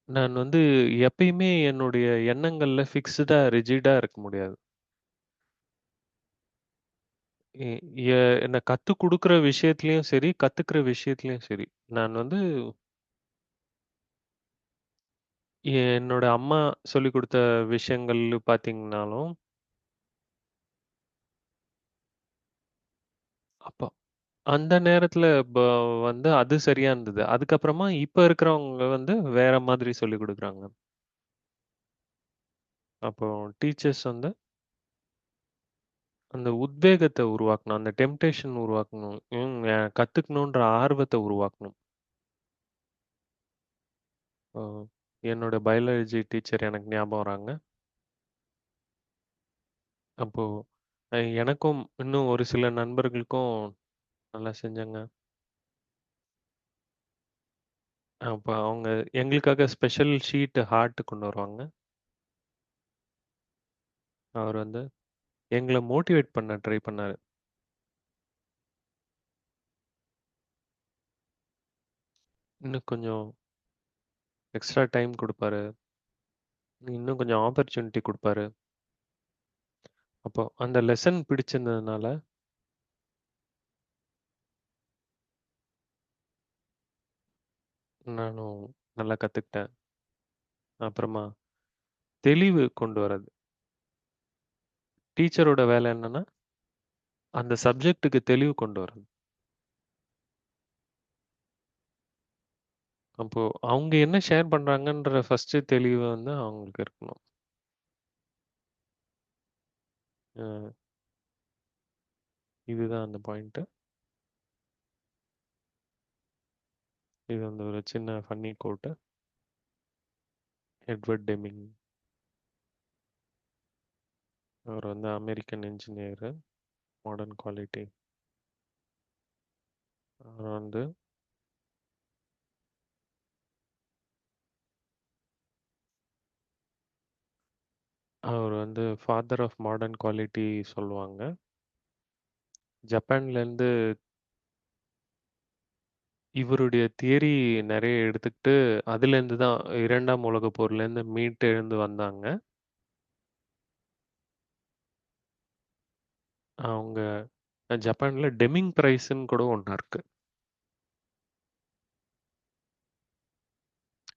நான் வந்து எப்பயுமே என்னுடைய எண்ணங்கள்ல ஃபிக்ஸ்டா, ரிஜிடா இருக்க முடியாது. எ என்ன கத்துக் குடுக்குற விஷயத்துலயும் சரி, கத்துக்கிற விஷயத்துலயும் சரி. நான் வந்து என்னோட அம்மா சொல்லிக் குடுத்த விஷயங்கள் பார்த்தீங்கன்னாலும், அப்ப அந்த நேரத்துல வந்து அது சரியா இருந்தது. அதுக்கப்புறமா இப்ப இருக்கிறவங்க வந்து வேற மாதிரி சொல்லிக் குடுக்குறாங்க. அப்போ டீச்சர்ஸ் வந்து அந்த உத்வேகத்த உருவாக்கணும். அந்த டெம்ப்டேஷன் உருவாக்கணும். கத்துக்கணுன்ற ஆர்வத்த உருவாக்கணும். அ என்னோட பயாலஜி டீச்சர் எனக்கு ஞாபகம் வராங்க. அப்போ எனக்கும் இன்னும் ஒரு சில நண்பர்களுக்கும் நல்லா செஞ்சாங்க. அப்ப அவங்க எங்களுக்காக ஸ்பெஷல் ஷீட் ஹார்ட் கொண்டு வருவாங்க. அவர் வந்து எங்கள மோட்டிவேட் பண்ண ட்ரை பண்ணாரு. இன்னும் கொஞ்சம் எக்ஸ்ட்ரா டைம் குடுப்பாரு. இன்னும் கொஞ்சம் ஆப்பர்ச்சுனிட்டி குடுப்பாரு. அப்போ அந்த லெசன் பிடிச்சிருந்ததுனால, நானும் நல்லா கத்துக்கிட்டேன். அப்புறமா தெளிவு கொண்டு வர்றது. டீச்சரோட வேலை என்னன்னா, அந்த சப்ஜெக்ட்டுக்கு தெளிவு கொண்டு வர்றது. அப்போ அவங்க என்ன ஷேர் பண்றாங்கன்ற ஃபர்ஸ்ட்டு தெளிவு வந்து அவங்களுக்கு இருக்கணும். அ இதுதான் அந்த பாயிண்ட்டு. இது வந்து ஒரு சின்ன ஃபன்னி கோட்டு. Edward Deming. அவர் வந்து அமெரிக்கன் என்ஜினியரு. Modern quality. அவர் வந்து அவர் வந்து ஃபாதர் ஆஃப் மாடர்ன் குவாலிட்டி சொல்லுவாங்க. ஜப்பான்லேருந்து இவருடைய தியரி நெறைய எடுத்துக்கிட்டு, அதுலேருந்து தான் 2ஆம் உலகப் போர்லேருந்து மீட்டு எழுந்து வந்தாங்க. அவங்க ஜப்பான்ல டெமிங் பிரைஸ்ன்னு கூட ஒண்ணு இருக்கு.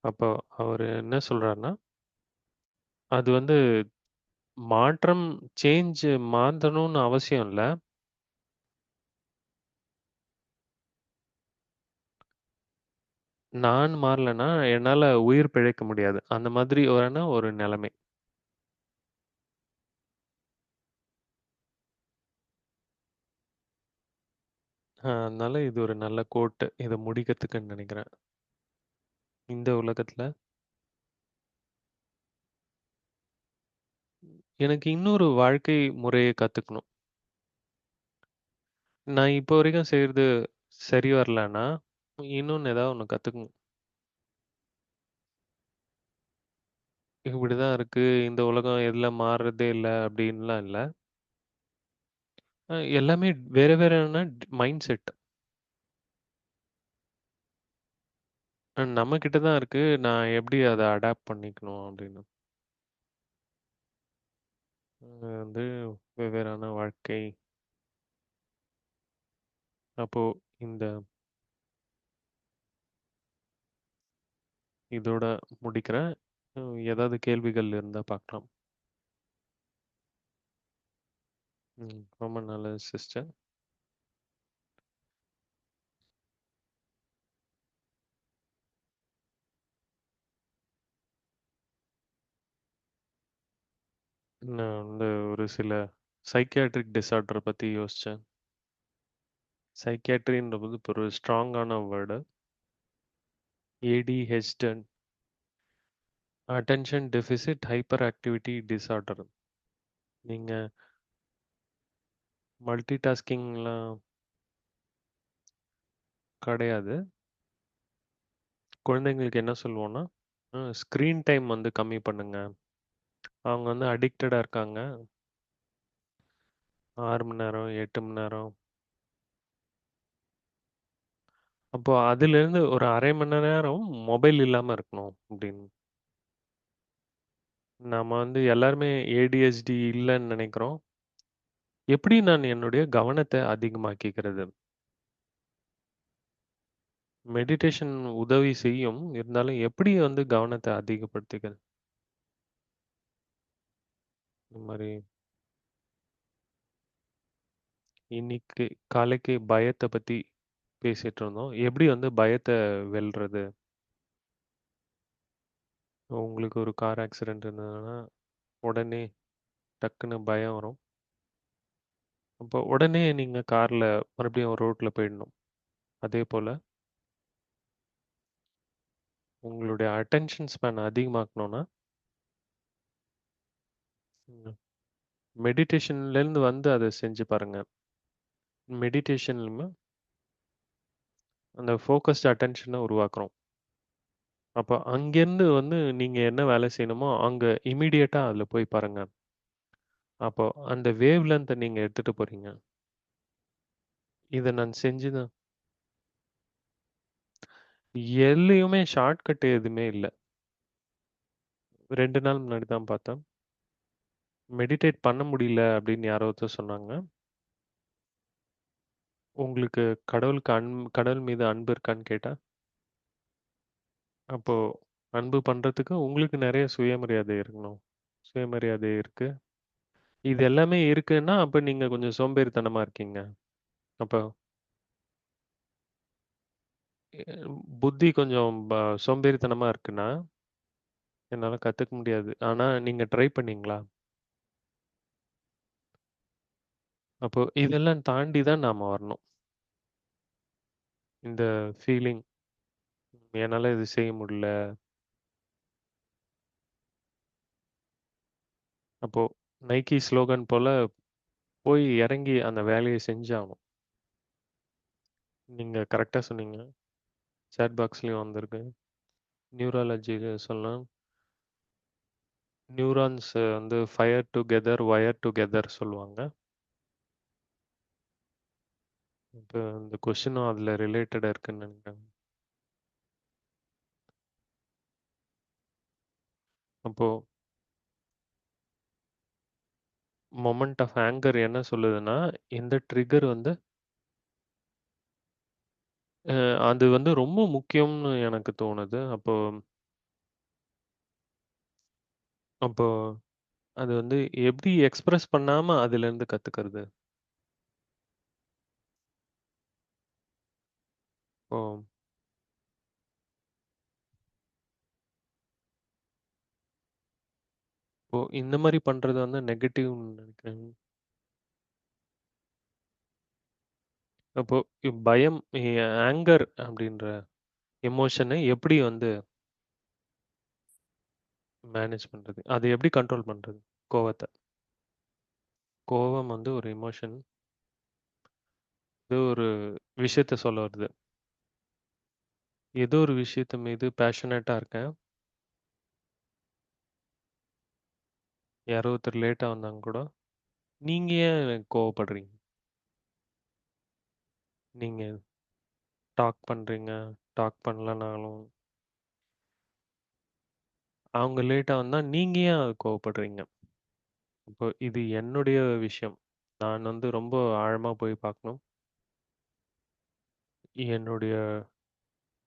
அப்போ அவரு என்ன சொல்றாருன்னா, அது வந்து மாற்றம் மாத்தணும்னு அவசியம் இல்ல. நான் மாறலன்னா, என்னால உயிர் பிழைக்க முடியாது. அந்த மாதிரி ஒரு நெலைமை. அதனால இது ஒரு நல்ல கோட்டு. இத முடிக்கிறதுக்குன்னு நெனைக்கிறேன். இந்த உலகத்துல எனக்கு இன்னொரு வாழ்க்கை முறைய கத்துக்கணும். நான் இப்போ வரைக்கும் செய்றது சரி வரலன்னா, இன்னொன்னு ஏதாவது ஒண்ணு கத்துக்கணும். இப்படிதான் இருக்கு. இந்த உலகம் எதுல மாறுறதே இல்ல அப்படின்லாம் இல்ல. எல்லாமே வேற வேறயான மைண்ட் செட். நம்ம கிட்ட தான் இருக்கு. நான் எப்படி அத அடாப்ட் பண்ணிக்கணும் அப்படின்னு. வந்து வெவ்வேறான வாழ்க்கை. அப்போ இந்த இதோட முடிக்கிறேன். ஏதாவது கேள்விகள் இருந்தா பார்க்கலாம். ரொம்ப நல்லது சிஸ்டர். நான் வந்து ஒரு சில சைக்கியாட்ரிக் டிஸார்டர் பத்தி யோசிச்சேன். சைக்கியாட்ரின்றது இப்ப ஒரு ஸ்ட்ராங்கான வேர்டு. ஏடிஹெச்டன், attention deficit hyper activity disorder. நீங்க மல்டி டாஸ்கிங்லாம் கிடையாது. குழந்தைங்களுக்கு என்ன சொல்லுவோம்னா, ஸ்க்ரீன் டைம் வந்து கம்மி பண்ணுங்க. அவங்க வந்து அடிக்டடா இருக்காங்க. 6 மணி நேரம், 8 மணி நேரம். அப்போ அதிலிருந்து ஒரு 1/2 மணி நேரம் மொபைல் இல்லாம இருக்கணும் அப்படின்னு. நாம வந்து எல்லாருமே ஏடிஹெச்டி இல்லன்னு நினைக்கிறோம். எப்படி நான் என்னுடைய கவனத்த அதிகமாக்கிக்கிறது? மெடிடேஷன் உதவி செய்யும். இருந்தாலும் எப்படி வந்து கவனத்த அதிகப்படுத்திக்கிறது? இந்த மாரி இன்னைக்கு காலைக்கு பயத்த பத்தி பேசிட்டு இருந்தோம். எப்படி வந்து பயத்த வெல்றது? உங்களுக்கு ஒரு கார் ஆக்சிடென்ட் இருந்ததுன்னா, உடனே டக்குன்னு பயம் வரும். அப்போ உடனே நீங்க கார்ல மறுபடியும் ரோட்ல போயிடணும். அதே போல உங்களுடைய அட்டென்ஷன் ஸ்பேன் அதிகமாக்கணும்னா, ம் மெடிடேஷன்லேருந்து வந்து அத செஞ்சு பாருங்க. மெடிடேஷன்லுமே அந்த ஃபோக்கஸ்டு அட்டென்ஷன உருவாக்குறோம். அப்போ அங்கேருந்து வந்து நீங்க என்ன வேலை செய்யணுமோ, அங்க இம்மீடியட்டா அதுல போய் பாருங்க. அப்போ அந்த வேவ் லென்த்த நீங்க எடுத்துட்டு போறீங்க. இத நான் செஞ்சு தான் எதுலயுமே ஷார்ட்கட் எதுவுமே இல்ல. 2 நாள் முன்னாடி தான் பார்த்தேன். மெடிடேட் பண்ண முடியல அப்படின்னு யாரோ ஒருத்தர் சொன்னாங்க. உங்களுக்கு கடவுள் மீது அன்பு இருக்கான்னு கேட்டா, அப்போ அன்பு பண்றதுக்கு உங்களுக்கு நெறைய சுயமரியாதை இருக்கணும். சுயமரியாதை இருக்கு. இது எல்லாமே இருக்குன்னா, அப்ப நீங்க கொஞ்சம் சோம்பேறித்தனமா இருக்கீங்க. அப்ப எ புத்தி கொஞ்சம் சோம்பேறித்தனமா இருக்குன்னா, என்னால கத்துக்க முடியாது. ஆனா நீங்க ட்ரை பண்ணீங்களா? அப்போ இதெல்லாம் தாண்டி தான் நாம வரணும். இந்த ஃபீலிங் என்னால இது செய்ய முடியல. அப்போ நைக்கி ஸ்லோகன் போல போய் இறங்கி அந்த வேலைய செஞ்சாகணும். நீங்க கரெக்ட்டா சொன்னீங்க. சாட் பாக்ஸ்லயும் வந்திருக்கு. நியூராலஜில சொல்லலாம். நியூரான்ஸ் வந்து ஃபயர் டுகெதர், வயர் டுகெதர் சொல்லுவாங்க. இப்ப இந்த கொஸ்டினும் அதுல ரிலேட்டடா இருக்குன்னு நினைக்கிறேன். அப்போ மொமெண்ட் ஆஃப் ஆங்கர் என்ன சொல்லுதுன்னா, இந்த ட்ரிகர் வந்து அது வந்து ரொம்ப முக்கியம்னு எனக்கு தோணுது. அப்போ அப்போ அது வந்து எப்படி எக்ஸ்பிரஸ் பண்ணாம அதுலேருந்து கத்துக்கிறது? ஓ! ஓ! இந்த மாரி பண்றது வந்து நெகட்டிவ்ன்னு நினைக்கிறேன். அப்போ பயம், ஆங்கர் அப்படின்ற எமோஷன எப்படி வந்து மேனேஜ் பண்றது? அத எப்படி கண்ட்ரோல் பண்றது? கோவத்த. கோவம் வந்து ஒரு எமோஷன். இது ஒரு விஷயத்த சொல்ல வருது. ஏதோ ஒரு விஷயத்து மீது பேஷனேட்டா இருக்கேன். யாரோ ஒருத்தர் லேட்டா வந்தாங்க கூட. நீங்க ஏன் கோவப்படுறீங்க? நீங்க டாக் பண்றீங்க. டாக் பண்ணலனாலும், அவங்க லேட்டா வந்தா நீங்க ஏன் கோவப்படுறீங்க? இப்போ இது என்னுடைய விஷயம். நான் வந்து ரொம்ப ஆழமா போய் பார்க்கணும். என்னுடைய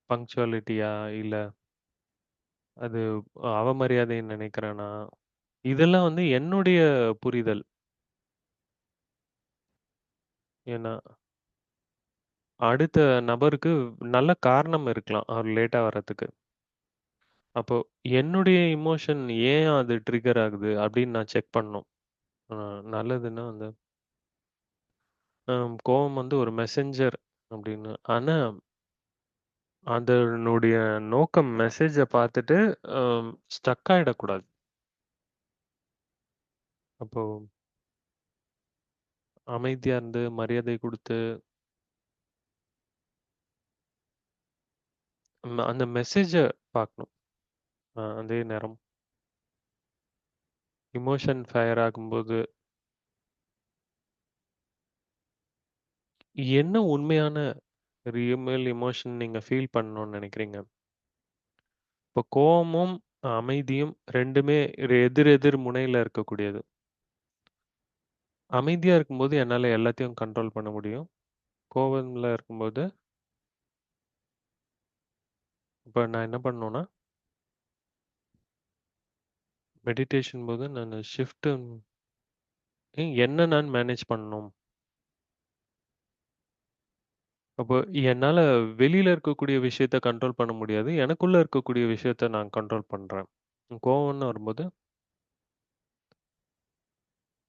பங்க்சுவாலிட்டியா? இல்ல அது அவமரியாதைன்னு நினைக்கிறேனா? இதெல்லாம் வந்து என்னுடைய புரிதல். ஏன்னா, அடுத்த நபருக்கு நல்ல காரணம் இருக்கலாம். அவர் லேட்டா வர்றதுக்கு. அப்போ என்னுடைய எமோஷன் ஏன் அது ட்ரிகர் ஆகுது அப்படின்னு நான் செக் பண்ணணும். அ நல்லதுன்னா வந்து கோவம் வந்து ஒரு மெசஞ்சர் அப்படின்னு. ஆனா, அதனுடைய நோக்கம் மெசேஜ பார்த்துட்டு ஸ்டக் ஆயிடக்கூடாது. அப்போ அமைதியா இருந்து, மரியாதை குடுத்து, அந்த மெசேஜ பார்க்கணும். அதே நேரம் எமோஷன் ஃபயர் ஆகும்போது, என்ன உண்மையான ரியல் எமோஷன் நீங்க ஃபீல் பண்ணணும்னு நெனைக்கிறீங்க? இப்போ கோவமும், அமைதியும் 2மே எதிர் எதிர் முனையில இருக்கக்கூடியது. அமைதியா இருக்கும்போது என்னால எல்லாத்தையும் கண்ட்ரோல் பண்ண முடியும். கோவம்ல இருக்கும்போது, இப்ப நான் என்ன பண்ணணும்னா, மெடிடேஷன் போது நானு என்ன நான் மேனேஜ் பண்ணணும். அப்போ என்னால வெளியில இருக்கக்கூடிய விஷயத்த கண்ட்ரோல் பண்ண முடியாது. எனக்குள்ள இருக்கக்கூடிய விஷயத்த நான் கண்ட்ரோல் பண்றேன். கோவம்ன்னு வரும்போது,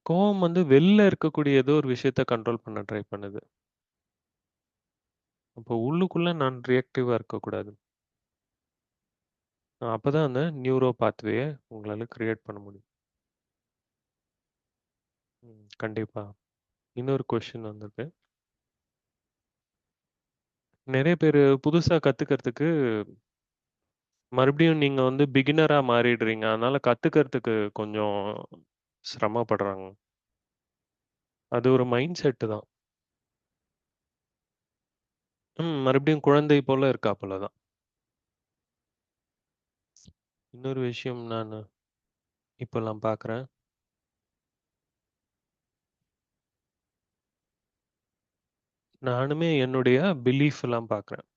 கோவம் வந்து வெளில இருக்கக்கூடிய ஏதோ ஒரு விஷயத்த கண்ட்ரோல் பண்ண ட்ரை பண்ணுது. அப்போ உள்ளுக்குள்ள நான் ரியாக்டிவா இருக்கக்கூடாது. அப்பதான் அந்த நியூரோ பாத்வேய உங்களால கிரியேட் பண்ண முடியும். கண்டிப்பா. இன்னொரு கொஸ்டின் வந்திருக்கு. நெறைய பேரு புதுசா கத்துக்கிறதுக்கு மறுபடியும் நீங்க வந்து பிகினரா மாறிடுறீங்க. அதனால கத்துக்கிறதுக்கு கொஞ்சம் சிரமப்படுறாங்க. அது ஒரு மைண்ட் செட் தான். மறுபடியும் குழந்தை போல இருக்காப்புல தான். இன்னொரு விஷயம் நானு இப்பல்லாம் பார்க்குறேன். நானுமே என்னுடைய பிலீஃப்லாம் பார்க்குறேன்.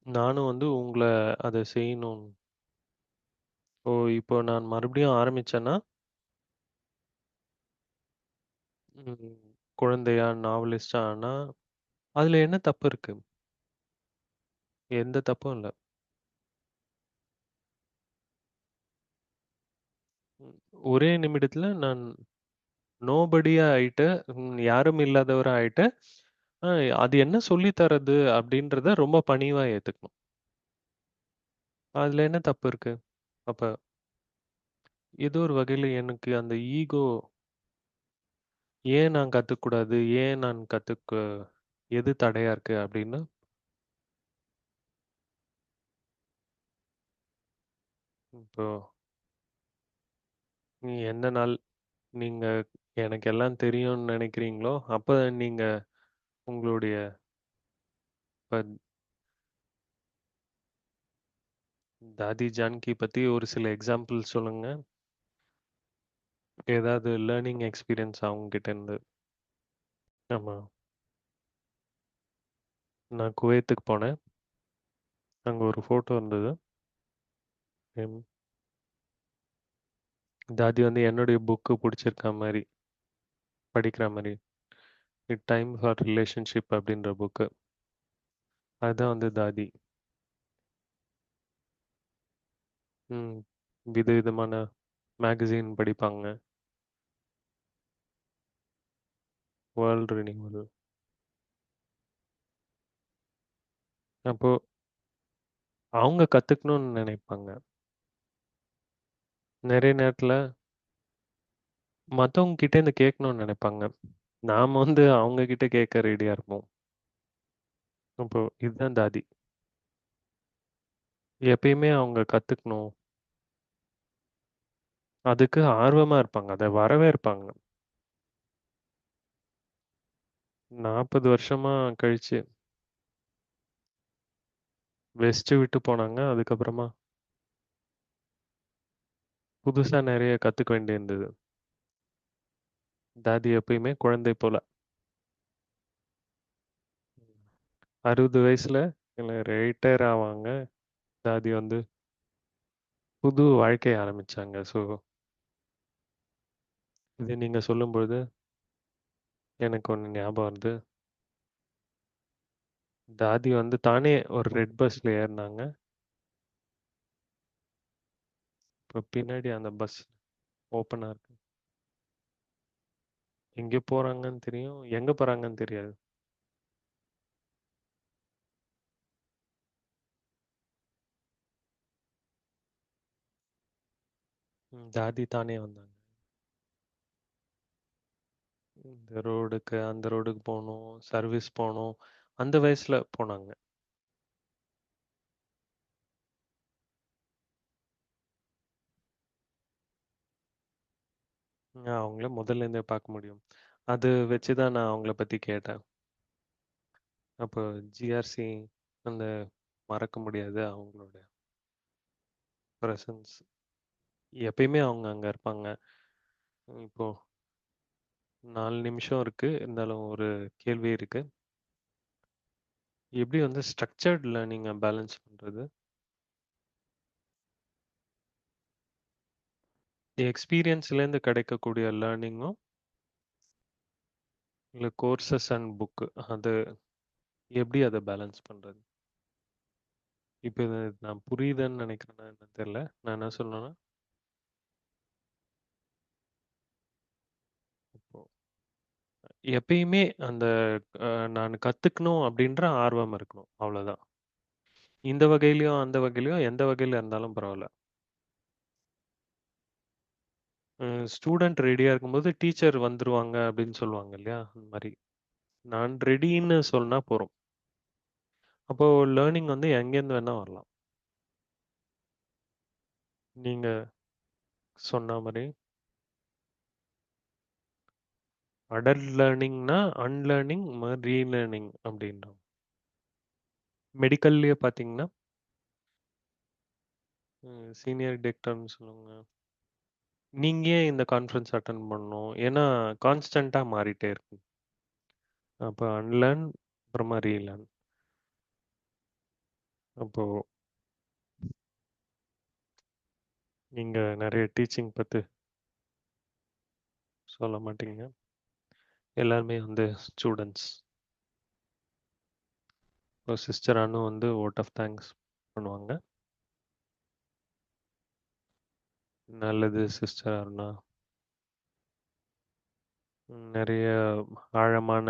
நானும் வந்து உங்கள அத செய்யணும். ஓ! இப்போ நான் மறுபடியும் ஆரம்பிச்சேன்னா, ம் குழந்தையா, நாவலிஸ்ட்டா ஆனா, அதுல என்ன தப்பு இருக்கு? எந்த தப்பும் இல்ல. ம் ஒரே நிமிடத்துல நான் நோபடியா ஆயிட்டு, யாரும் இல்லாதவரா ஆயிட்டு, அ அது என்ன சொல்லி தர்றது அப்படின்றத ரொம்ப பணிவா ஏத்துக்கணும். அதுல என்ன தப்பு இருக்கு? அப்ப ஏதோ ஒரு வகையில எனக்கு அந்த ஈகோ ஏன் நான் கத்துக்கூடாது? ஏன் நான் எது தடையா இருக்கு அப்படின்னு, இப்போ நீ எந்த நாள் நீங்க எனக்கு எல்லாம் தெரியும்னு நினைக்கிறீங்களோ, அப்ப நீங்க உங்களுடைய இப்ப தாதி ஜானகி பத்தி ஒரு சில எக்ஸாம்பிள் சொல்லுங்க. ஏதாவது லேர்னிங் எக்ஸ்பீரியன்ஸ் அவங்க கிட்ட இருந்து. ஆமா. நான் குவைத்துக்கு போனேன். அங்க ஒரு ஃபோட்டோ இருந்தது. ம். தாதி வந்து என்னுடைய புக்கு புடிச்சிருக்கா மாரி, படிக்கிற மாரி. "இட் டைம் ஃபார் ரிலேஷன்ஷிப்" அப்படின்ற புக்கு. அதுதான் வந்து தாதி. ம். விதவிதமான மேகசின் படிப்பாங்க. World renewal. அப்போ அவங்க கத்துக்கணும்னு நினைப்பாங்க. நெறைய நேரத்துல மத்தவங்க கிட்டேருந்து கேட்கணும்னு நினைப்பாங்க. நாம வந்து அவங்க கிட்ட கேட்க ரெடியா இருப்போம். அப்போ இதுதான் தாதி. எப்பயுமே அவங்க கத்துக்கணும். அதுக்கு ஆர்வமா இருப்பாங்க. அத வரவேற்பாங்க. 40 வருஷமா கழிச்சு வெஸ்ட் விட்டு போனாங்க. அதுக்கப்புறமா புதுசா நெறைய கத்துக்க வேண்டியிருந்தது. தாதி எப்பயுமே குழந்தை போல. 60 வயசுல இல்ல ரிட்டயர் ஆவாங்க. தாதி வந்து புது வாழ்க்கைய ஆரம்பிச்சாங்க. ஸோ, இது நீங்க சொல்லும்பொழுது எனக்கு ஒண்ணு ஞாபகம் வருது. தாதி வந்து தானே ஒரு ரெட் பஸ்ல ஏறுனாங்க. இப்ப பின்னாடி அந்த பஸ் ஓப்பனா இருக்கு. எங்க போறாங்கன்னு தெரியும். எங்க போறாங்கன்னு தெரியாது. தாதி தானே வந்தாங்க. இந்த ரோடுக்கு, அந்த ரோடுக்கு போணும், சர்வீஸ் போணும். அந்த வயசுல போனாங்க. அவங்கள முதல்ல இருந்தே பார்க்க முடியும். அது வச்சு தான் நான் அவங்கள பத்தி கேட்டேன். அப்போ ஜிஆர்சி அந்த மறக்க முடியாது அவங்களோட பிரசன்ஸ். எப்பயுமே அவங்க அங்க இருப்பாங்க. இப்போ 4 நிமிஷம் இருக்கு. இருந்தாலும் ஒரு கேள்வி இருக்கு. எப்படி வந்து ஸ்ட்ரக்சர்ட் லேர்னிங்க பேலன்ஸ் பண்றது? எக்ஸ்பீரியன்ஸ்லேருந்து கிடைக்கக்கூடிய லேர்னிங்கும், இல்ல கோர்சஸ் அண்ட் புக்கு அது எப்படி அத பேலன்ஸ் பண்றது? இப்ப இது நான் புரியுதுன்னு நினைக்கிறேனா என்னன்னு தெரியல. நான் என்ன சொல்லணும்னா, இப்போ எப்பயுமே அந்த நான் கத்துக்கணும் அப்படின்ற ஆர்வம் இருக்கணும். அவ்வளோதான். இந்த வகையிலயும், அந்த வகையிலயும் எந்த வகையில இருந்தாலும் பரவால்ல. ஸ்டூடண்ட் ரெடியா இருக்கும்போது டீச்சர் வந்துருவாங்க அப்படின்னு சொல்லுவாங்க இல்லையா? அந்த மாரி. நான் ரெடின்னு சொன்னா போறும். அப்போ லேர்னிங் வந்து எங்கேருந்து வேணா வரலாம். நீங்க சொன்ன மாரி அடல்ட் லேர்னிங்னா அன்லேர்னிங், ரீலேர்னிங் அப்படின்றோம். மெடிக்கல்லயே பார்த்தீங்கன்னா, சீனியர் டாக்டர்ன்னு சொல்லுவாங்க. நீங்க ஏன் இந்த கான்ஃபரன்ஸ் அட்டெண்ட் பண்ணணும்? ஏன்னா கான்ஸ்டன்ட்டா மாறிட்டே இருக்கு. அப்ப அன்லேர்ன் அப்புறமா ரீலேர்ன். அப்போ நீங்க நெறைய டீச்சிங் பத்தி சொல்ல மாட்டீங்க. எல்லாருமே வந்து ஸ்டூடண்ட்ஸ். இப்போ சிஸ்டர் அனு வந்து வோட் ஆஃப் தேங்க்ஸ் பண்ணுவாங்க. நல்லது சிஸ்டர் அருணா. நெறைய ஆழமான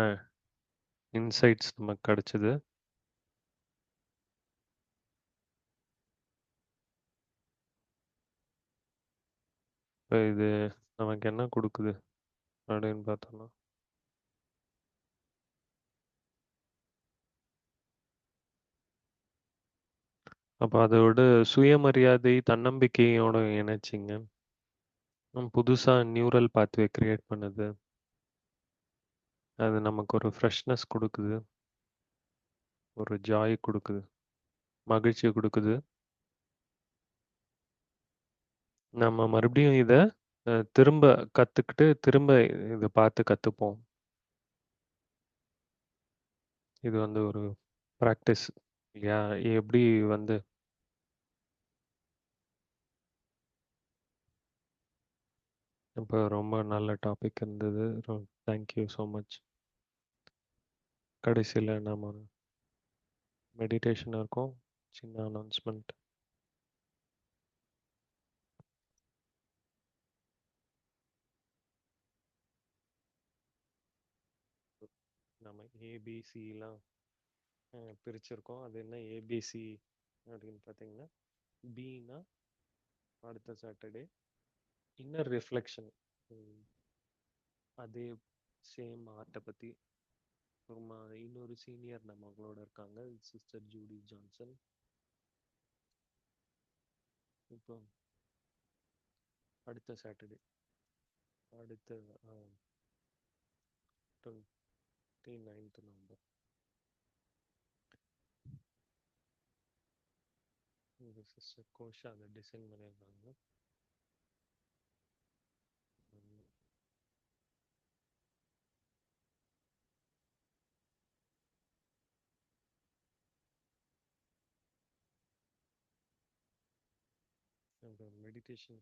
இன்சைட்ஸ் நமக்கு கிடைச்சது. இப்ப இது நமக்கு என்ன குடுக்குது அப்படின்னு பார்த்தோம்னா, அப்ப அதோட சுயமரியாதை, தன்னம்பிக்கையோட இணைச்சிங்க. புதுசா நியூரல் பாத்வே கிரியேட் பண்ணுது. அது நமக்கு ஒரு ஃப்ரெஷ்னஸ் குடுக்குது. ஒரு ஜாய் குடுக்குது. மகிழ்ச்சிய குடுக்குது. நம்ம மறுபடியும் இத திரும்ப கத்துக்கிட்டு, திரும்ப இத பார்த்து கத்துப்போம். இது வந்து ஒரு பிராக்டிஸ் இல்லையா? எப்படி வந்து இப்ப ரொம்ப நல்ல டாபிக் இருந்தது. Thank you so much. கடைசியில நம்ம மெடிடேஷன் இருக்கும். சின்ன அனௌன்ஸ்மென்ட். நம்ம ஏபிசிலாம் பிரிச்சிருக்கோம். அது என்ன ஏபிசி அப்படின்னு பார்த்தீங்கன்னா, பின்னா அடுத்த சாட்டர்டே. Inner reflection. அதே சேம் ஆர்ட்டை பற்றி இன்னொரு சீனியர் நம்மளோட இருக்காங்க, சிஸ்டர் ஜூடி ஜான்சன். இப்போ அடுத்த சாட்டர்டே, அடுத்த 29th நவம்பர். இந்த சிஸ்டர் கோஷா அதை டிசைன் பண்ணியிருக்காங்க. அந்த மெடிடேஷன்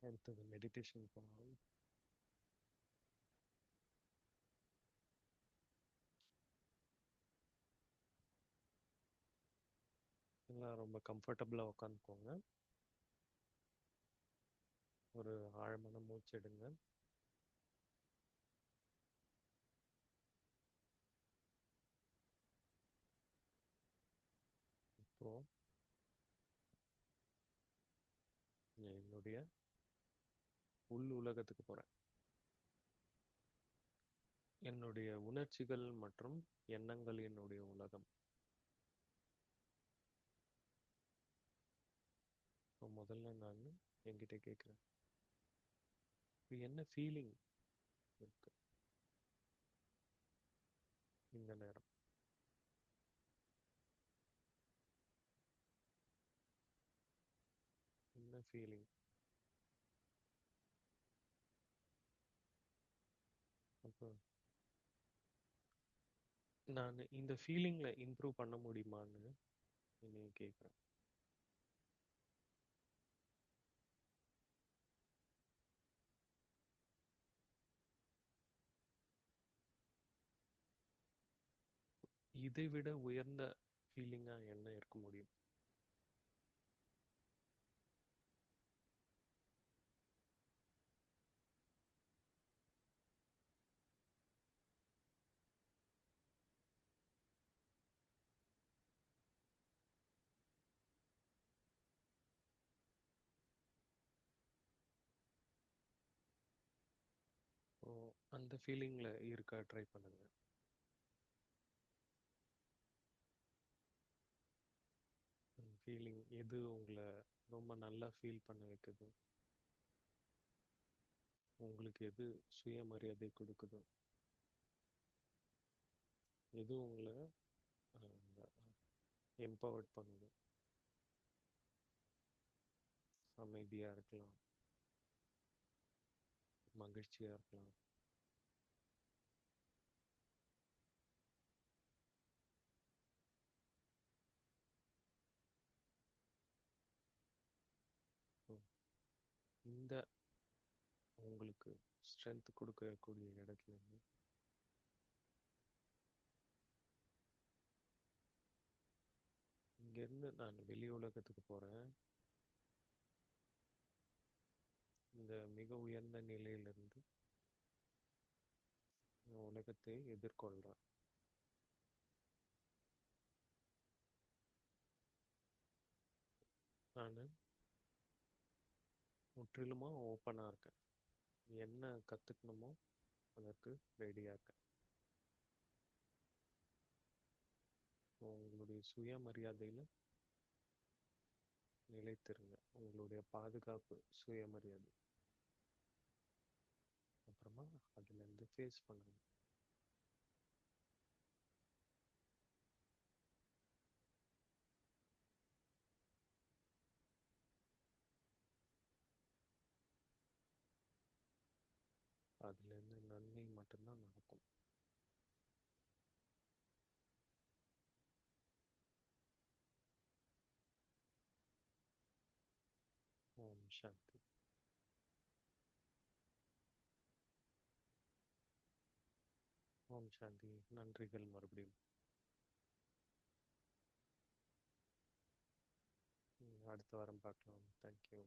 அடுத்தது மெடிடேஷன் போனோம். எல்லாம் ரொம்ப கம்ஃபர்டபுளாக உட்காந்துக்கோங்க. ஒரு ஆழமான மூச்சு எடுங்க. இப்போ என்னுடைய உள் உலகத்துக்கு போறேன். என்னுடைய உணர்ச்சிகள் மற்றும் எண்ணங்கள் என்னுடைய உலகம். இப்போ முதல்ல நான் என்கிட்ட கேட்குறேன், இப்போ என்ன ஃபீலிங் இருக்கு இந்த நேரம்? என்ன ஃபீலிங்? அப்போ நான் இந்த ஃபீலிங்ல இம்ப்ரூவ் பண்ண முடியுமான்னு என்னைய கேட்குறேன். இதை விட உயர்ந்த ஃபீலிங்கா என்ன இருக்க முடியும்? ஓ, அந்த ஃபீலிங்ல இருக்க ட்ரை பண்ணுங்க. அந்த ஃபீலிங் எது உங்களை ரொம்ப நல்லா ஃபீல் பண்ண வைக்குது? உங்களுக்கு எது சுயமரியாதை கொடுக்குது? எது உங்களை எம்பவர்ட் பண்ணுது? அமைதியா இருக்கலாம், மகிழ்ச்சியா இருக்கலாம். ஸோ இந்த உங்களுக்கு ஸ்ட்ரென்த் கொடுக்கக்கூடிய இடத்துல இருந்து இங்கேருந்து நான் வெளி உலகத்துக்கு போறேன். இந்த மிக உயர்ந்த நிலையிலிருந்து நான் உலகத்தை எதிர்கொள்றேன். நான் முற்றிலுமா ஓப்பனா இருக்கேன். என்ன கத்துக்கணுமோ அதற்கு ரெடியா இருக்கேன். உங்களுடைய சுயமரியாதையில நிலைத்திருங்க. உங்களுடைய பாதுகாப்பு, சுயமரியாதை. அப்புறமா அதுல இருந்து ஃபேஸ் பண்ணுங்க. அதுல இருந்து நன்மை மட்டும்தான் நடக்கும். ஓம் சாந்தி. ஓம் சாந்தி. நன்றிகள் மறுபடியும். அடுத்த வாரம் பார்க்கலாம். தேங்க்யூ.